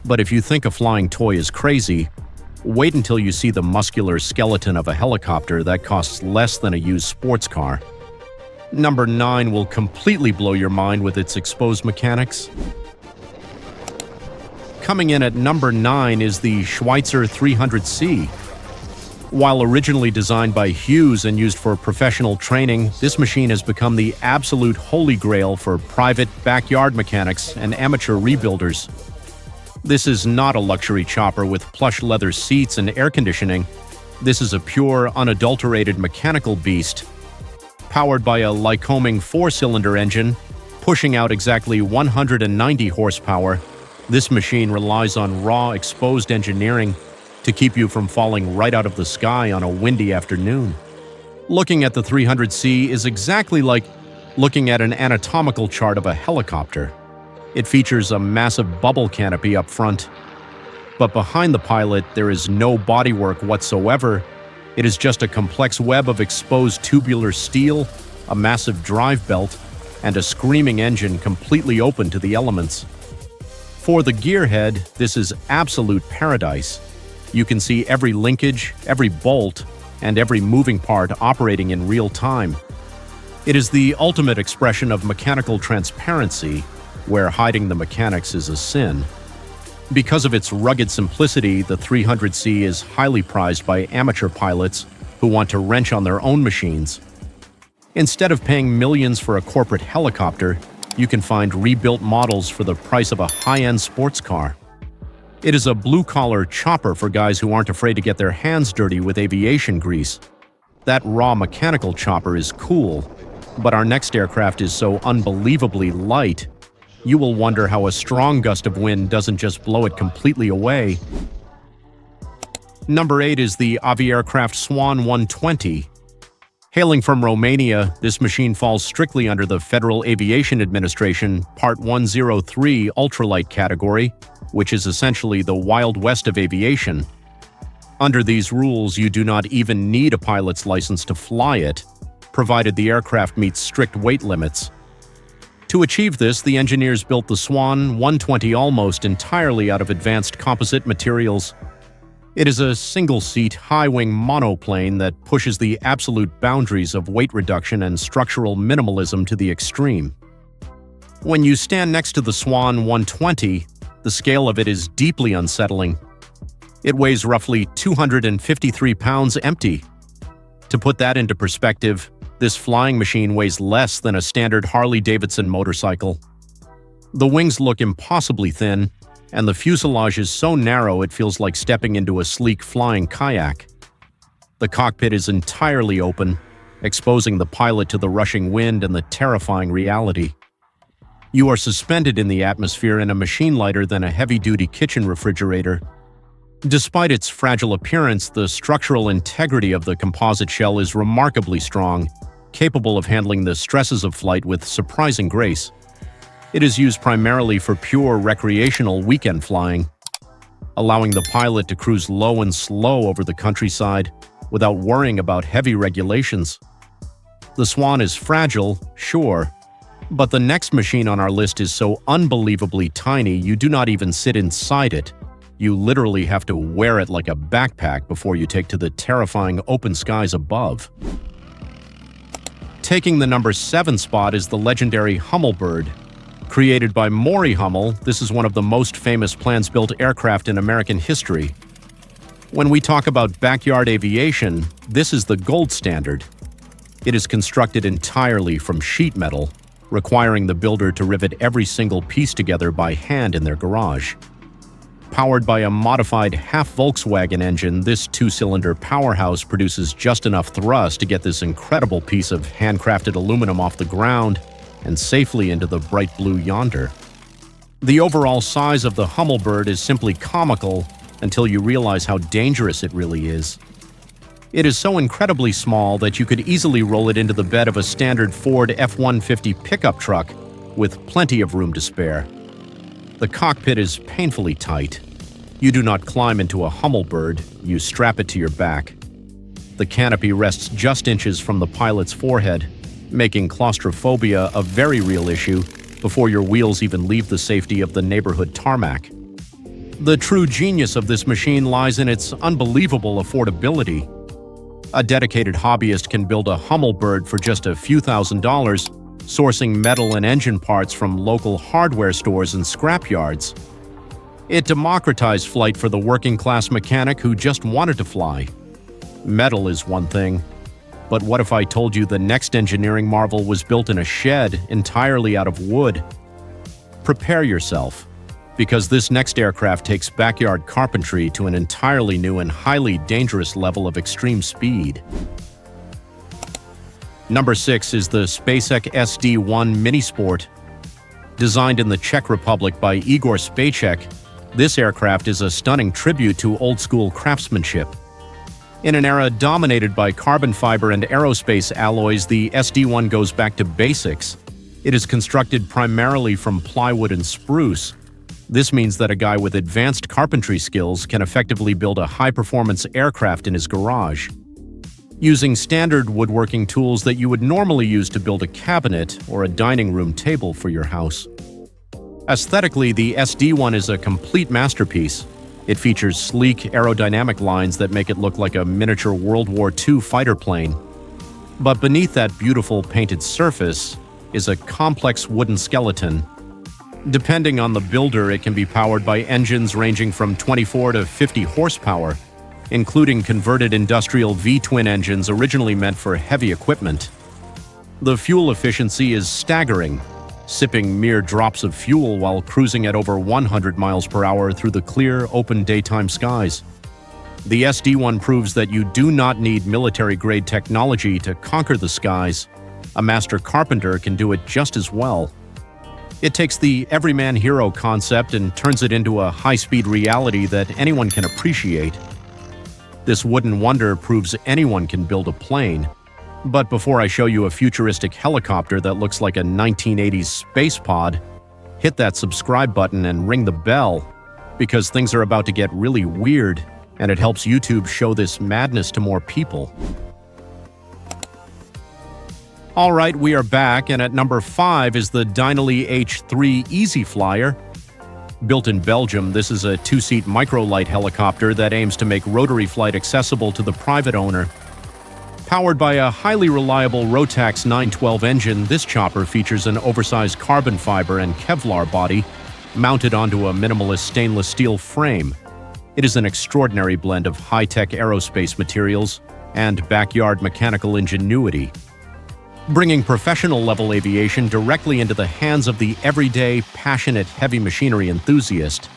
But if you think a flying toy is crazy, wait until you see the muscular skeleton of a helicopter that costs less than a used sports car. Number 9 will completely blow your mind with its exposed mechanics. Coming in at number 9 is the Schweitzer 300C. While originally designed by Hughes and used for professional training, this machine has become the absolute holy grail for private backyard mechanics and amateur rebuilders. This is not a luxury chopper with plush leather seats and air conditioning. This is a pure, unadulterated mechanical beast. Powered by a Lycoming 4-cylinder engine, pushing out exactly 190 horsepower, this machine relies on raw, exposed engineering to keep you from falling right out of the sky on a windy afternoon. Looking at the 300C is exactly like looking at an anatomical chart of a helicopter. It features a massive bubble canopy up front, but behind the pilot there is no bodywork whatsoever. It is just a complex web of exposed tubular steel, a massive drive belt, and a screaming engine completely open to the elements. For the gearhead, this is absolute paradise. You can see every linkage, every bolt, and every moving part operating in real time. It is the ultimate expression of mechanical transparency, where hiding the mechanics is a sin. Because of its rugged simplicity, the 300C is highly prized by amateur pilots who want to wrench on their own machines. Instead of paying millions for a corporate helicopter, you can find rebuilt models for the price of a high-end sports car. It is a blue-collar chopper for guys who aren't afraid to get their hands dirty with aviation grease. That raw mechanical chopper is cool, but our next aircraft is so unbelievably light, you will wonder how a strong gust of wind doesn't just blow it completely away. Number 8 is the Aviaircraft Swan 120. Hailing from Romania, this machine falls strictly under the Federal Aviation Administration Part 103 ultralight category, which is essentially the Wild West of aviation. Under these rules, you do not even need a pilot's license to fly it, provided the aircraft meets strict weight limits. To achieve this, the engineers built the Swan 120 almost entirely out of advanced composite materials. It is a single-seat, high-wing monoplane that pushes the absolute boundaries of weight reduction and structural minimalism to the extreme. When you stand next to the Swan 120, the scale of it is deeply unsettling. It weighs roughly 253 pounds empty. To put that into perspective, this flying machine weighs less than a standard Harley-Davidson motorcycle. The wings look impossibly thin, and the fuselage is so narrow it feels like stepping into a sleek flying kayak. The cockpit is entirely open, exposing the pilot to the rushing wind and the terrifying reality. You are suspended in the atmosphere in a machine lighter than a heavy-duty kitchen refrigerator. Despite its fragile appearance, the structural integrity of the composite shell is remarkably strong, capable of handling the stresses of flight with surprising grace. It is used primarily for pure recreational weekend flying, allowing the pilot to cruise low and slow over the countryside without worrying about heavy regulations. The Swan is fragile, sure, but the next machine on our list is so unbelievably tiny you do not even sit inside it. You literally have to wear it like a backpack before you take to the terrifying open skies above. Taking the number 7 spot is the legendary Homebuilt. Created by Maury Hummel, this is one of the most famous plans-built aircraft in American history. When we talk about backyard aviation, this is the gold standard. It is constructed entirely from sheet metal, requiring the builder to rivet every single piece together by hand in their garage. Powered by a modified half-Volkswagen engine, this 2-cylinder powerhouse produces just enough thrust to get this incredible piece of handcrafted aluminum off the ground and safely into the bright blue yonder. The overall size of the Homebuilt is simply comical until you realize how dangerous it really is. It is so incredibly small that you could easily roll it into the bed of a standard Ford F-150 pickup truck with plenty of room to spare. The cockpit is painfully tight. You do not climb into a Homebuilt, you strap it to your back. The canopy rests just inches from the pilot's forehead, making claustrophobia a very real issue before your wheels even leave the safety of the neighborhood tarmac. The true genius of this machine lies in its unbelievable affordability. A dedicated hobbyist can build a Homebuilt for just a few $1,000s, sourcing metal and engine parts from local hardware stores and scrapyards. It democratized flight for the working-class mechanic who just wanted to fly. Metal is one thing, but what if I told you the next engineering marvel was built in a shed entirely out of wood? Prepare yourself, because this next aircraft takes backyard carpentry to an entirely new and highly dangerous level of extreme speed. Number 6 is the SpaceX SD-1 Minisport. Designed in the Czech Republic by Igor Spacek, this aircraft is a stunning tribute to old-school craftsmanship. In an era dominated by carbon fiber and aerospace alloys, the SD-1 goes back to basics. It is constructed primarily from plywood and spruce. This means that a guy with advanced carpentry skills can effectively build a high-performance aircraft in his garage. Using standard woodworking tools that you would normally use to build a cabinet or a dining room table for your house. Aesthetically, the SD-1 is a complete masterpiece. It features sleek aerodynamic lines that make it look like a miniature World War II fighter plane. But beneath that beautiful painted surface is a complex wooden skeleton. Depending on the builder, it can be powered by engines ranging from 24 to 50 horsepower, including converted industrial V-twin engines originally meant for heavy equipment. The fuel efficiency is staggering, sipping mere drops of fuel while cruising at over 100 miles per hour through the clear, open daytime skies. The SD-1 proves that you do not need military-grade technology to conquer the skies. A master carpenter can do it just as well. It takes the everyman hero concept and turns it into a high-speed reality that anyone can appreciate. This wooden wonder proves anyone can build a plane. But before I show you a futuristic helicopter that looks like a 1980s space pod, hit that subscribe button and ring the bell, because things are about to get really weird, and it helps YouTube show this madness to more people. Alright, we are back, and at number 5 is the Dynally H3 Easy Flyer. Built in Belgium, this is a 2-seat microlight helicopter that aims to make rotary flight accessible to the private owner. Powered by a highly reliable Rotax 912 engine, this chopper features an oversized carbon fiber and Kevlar body mounted onto a minimalist stainless steel frame. It is an extraordinary blend of high-tech aerospace materials and backyard mechanical ingenuity, bringing professional-level aviation directly into the hands of the everyday, passionate heavy machinery enthusiast.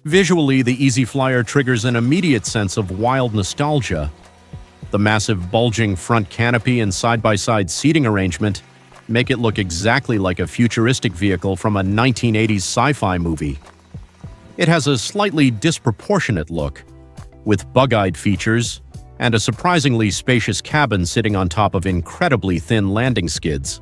Visually, the Easy Flyer triggers an immediate sense of wild nostalgia. The massive bulging front canopy and side-by-side seating arrangement make it look exactly like a futuristic vehicle from a 1980s sci-fi movie. It has a slightly disproportionate look, with bug-eyed features and a surprisingly spacious cabin sitting on top of incredibly thin landing skids.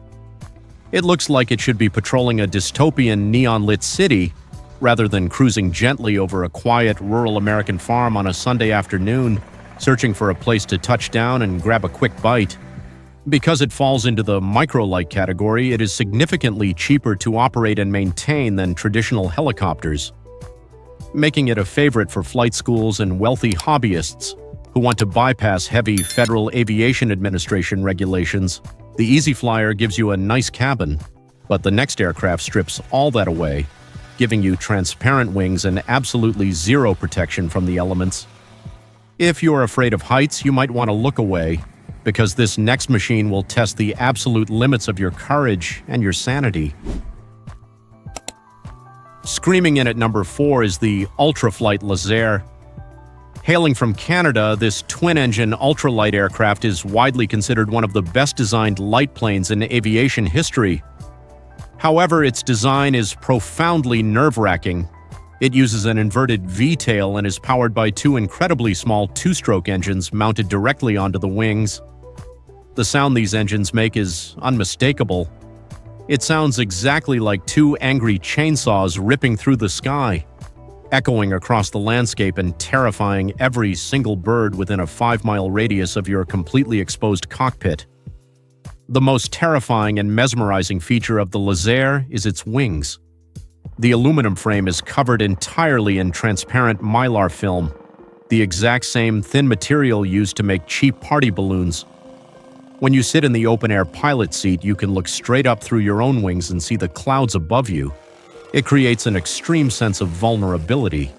It looks like it should be patrolling a dystopian neon-lit city rather than cruising gently over a quiet rural American farm on a Sunday afternoon, searching for a place to touch down and grab a quick bite. Because it falls into the microlight category, it is significantly cheaper to operate and maintain than traditional helicopters, making it a favorite for flight schools and wealthy hobbyists who want to bypass heavy Federal Aviation Administration regulations. The Easy Flyer gives you a nice cabin, but the next aircraft strips all that away, giving you transparent wings and absolutely zero protection from the elements. If you're afraid of heights, you might want to look away, because this next machine will test the absolute limits of your courage and your sanity. Screaming in at number 4 is the Ultraflight Laser. Hailing from Canada, this twin-engine ultralight aircraft is widely considered one of the best-designed light planes in aviation history. However, its design is profoundly nerve-wracking. It uses an inverted V-tail and is powered by 2 incredibly small two-stroke engines mounted directly onto the wings. The sound these engines make is unmistakable. It sounds exactly like 2 angry chainsaws ripping through the sky, echoing across the landscape and terrifying every single bird within a 5-mile radius of your completely exposed cockpit. The most terrifying and mesmerizing feature of the Laser is its wings. The aluminum frame is covered entirely in transparent mylar film, the exact same thin material used to make cheap party balloons. When you sit in the open-air pilot seat, you can look straight up through your own wings and see the clouds above you. It creates an extreme sense of vulnerability.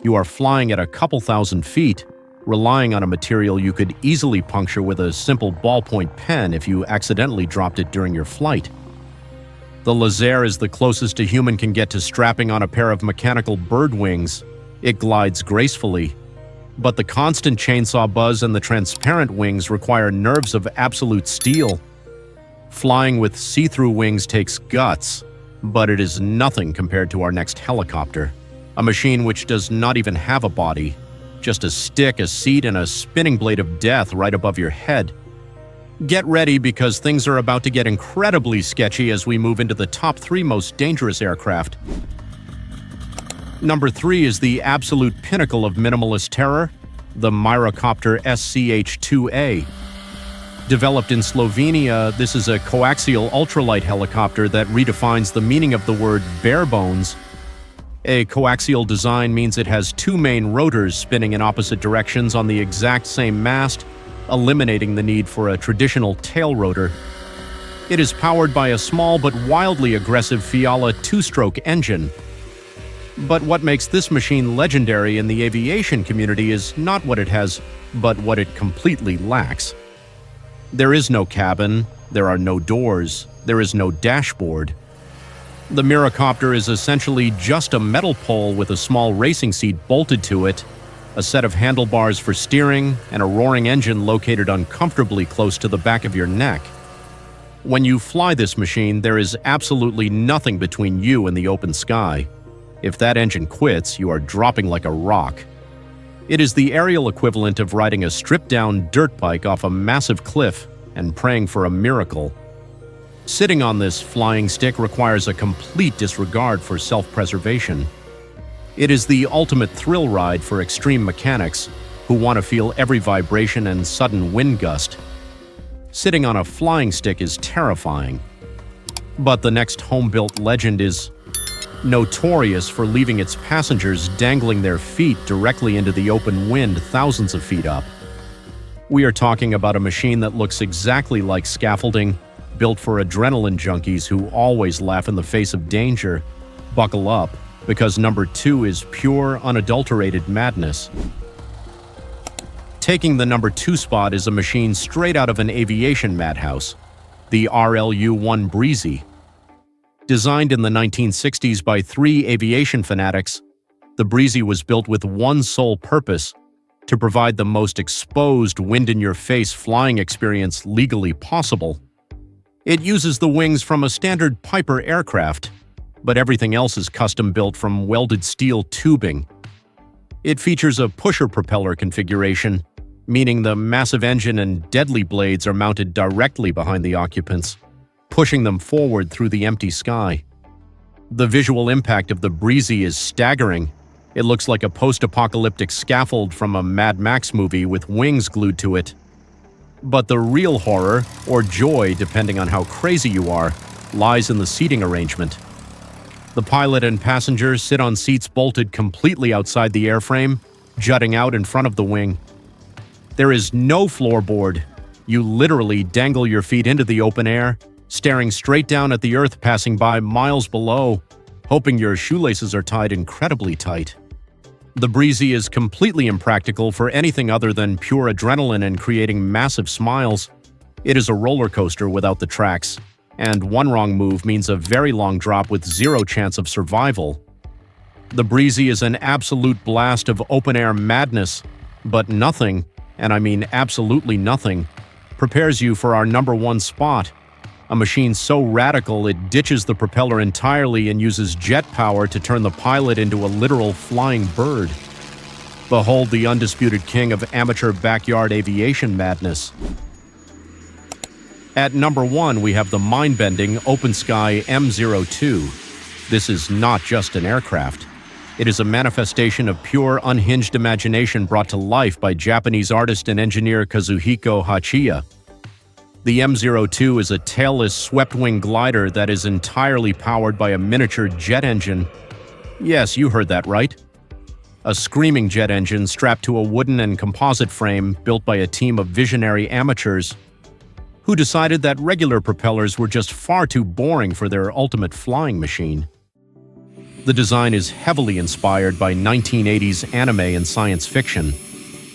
You are flying at a couple thousand feet, relying on a material you could easily puncture with a simple ballpoint pen if you accidentally dropped it during your flight. The Laser is the closest a human can get to strapping on a pair of mechanical bird wings. It glides gracefully, but the constant chainsaw buzz and the transparent wings require nerves of absolute steel. Flying with see-through wings takes guts, but it is nothing compared to our next helicopter, a machine which does not even have a body, just a stick, a seat, and a spinning blade of death right above your head. Get ready, because things are about to get incredibly sketchy as we move into the top 3 most dangerous aircraft. Number 3 is the absolute pinnacle of minimalist terror, the Myrocopter SCH-2A. Developed in Slovenia, this is a coaxial ultralight helicopter that redefines the meaning of the word bare bones. A coaxial design means it has 2 main rotors spinning in opposite directions on the exact same mast, eliminating the need for a traditional tail rotor. It is powered by a small but wildly aggressive Fiala 2-stroke engine. But what makes this machine legendary in the aviation community is not what it has, but what it completely lacks. There is no cabin, there are no doors, there is no dashboard. The Myrocopter is essentially just a metal pole with a small racing seat bolted to it, a set of handlebars for steering, and a roaring engine located uncomfortably close to the back of your neck. When you fly this machine, there is absolutely nothing between you and the open sky. If that engine quits, you are dropping like a rock. It is the aerial equivalent of riding a stripped-down dirt bike off a massive cliff and praying for a miracle. Sitting on this flying stick requires a complete disregard for self-preservation. It is the ultimate thrill ride for extreme mechanics who want to feel every vibration and sudden wind gust. Sitting on a flying stick is terrifying. But the next Homebuilt legend is notorious for leaving its passengers dangling their feet directly into the open wind thousands of feet up. We are talking about a machine that looks exactly like scaffolding, built for adrenaline junkies who always laugh in the face of danger. Buckle up, because number 2 is pure, unadulterated madness. Taking the number 2 spot is a machine straight out of an aviation madhouse, the RLU-1 Breezy. Designed in the 1960s by 3 aviation fanatics, the Breezy was built with one sole purpose: to provide the most exposed, wind-in-your-face flying experience legally possible. It uses the wings from a standard Piper aircraft, but everything else is custom-built from welded steel tubing. It features a pusher propeller configuration, meaning the massive engine and deadly blades are mounted directly behind the occupants, pushing them forward through the empty sky. The visual impact of the Breezy is staggering. It looks like a post-apocalyptic scaffold from a Mad Max movie with wings glued to it. But the real horror, or joy depending on how crazy you are, lies in the seating arrangement. The pilot and passengers sit on seats bolted completely outside the airframe, jutting out in front of the wing. There is no floorboard. You literally dangle your feet into the open air, staring straight down at the earth passing by miles below, hoping your shoelaces are tied incredibly tight. The Breezy is completely impractical for anything other than pure adrenaline and creating massive smiles. It is a roller coaster without the tracks, and one wrong move means a very long drop with zero chance of survival. The Breezy is an absolute blast of open-air madness, but nothing, and I mean absolutely nothing, prepares you for our #1 spot. A machine so radical it ditches the propeller entirely and uses jet power to turn the pilot into a literal flying bird. Behold the undisputed king of amateur backyard aviation madness. At #1, we have the mind-bending Open Sky M02. This is not just an aircraft. It is a manifestation of pure, unhinged imagination brought to life by Japanese artist and engineer Kazuhiko Hachiya. The M02 is a tailless, swept-wing glider that is entirely powered by a miniature jet engine. Yes, you heard that right. A screaming jet engine strapped to a wooden and composite frame built by a team of visionary amateurs who decided that regular propellers were just far too boring for their ultimate flying machine. The design is heavily inspired by 1980s anime and science fiction,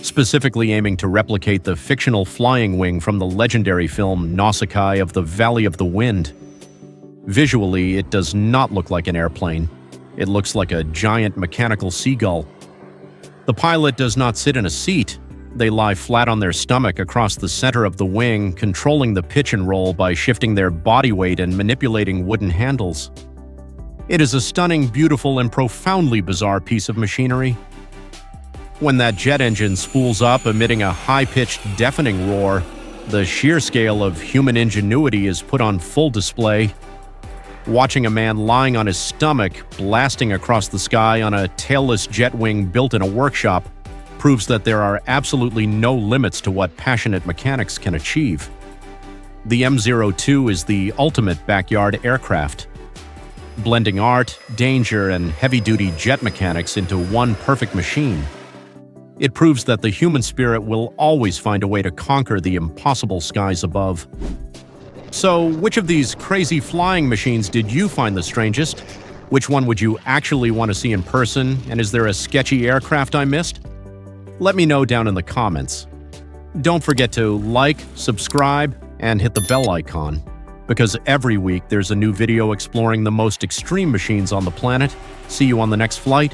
specifically aiming to replicate the fictional flying wing from the legendary film Nausicaa of the Valley of the Wind. Visually, it does not look like an airplane. It looks like a giant mechanical seagull. The pilot does not sit in a seat. They lie flat on their stomach across the center of the wing, controlling the pitch and roll by shifting their body weight and manipulating wooden handles. It is a stunning, beautiful, and profoundly bizarre piece of machinery. When that jet engine spools up, emitting a high-pitched, deafening roar, the sheer scale of human ingenuity is put on full display. Watching a man lying on his stomach, blasting across the sky on a tailless jet wing built in a workshop, proves that there are absolutely no limits to what passionate mechanics can achieve. The M02 is the ultimate backyard aircraft, blending art, danger, and heavy-duty jet mechanics into one perfect machine. It proves that the human spirit will always find a way to conquer the impossible skies above. So, which of these crazy flying machines did you find the strangest? Which one would you actually want to see in person, and is there a sketchy aircraft I missed? Let me know down in the comments. Don't forget to like, subscribe, and hit the bell icon, because every week there's a new video exploring the most extreme machines on the planet. See you on the next flight.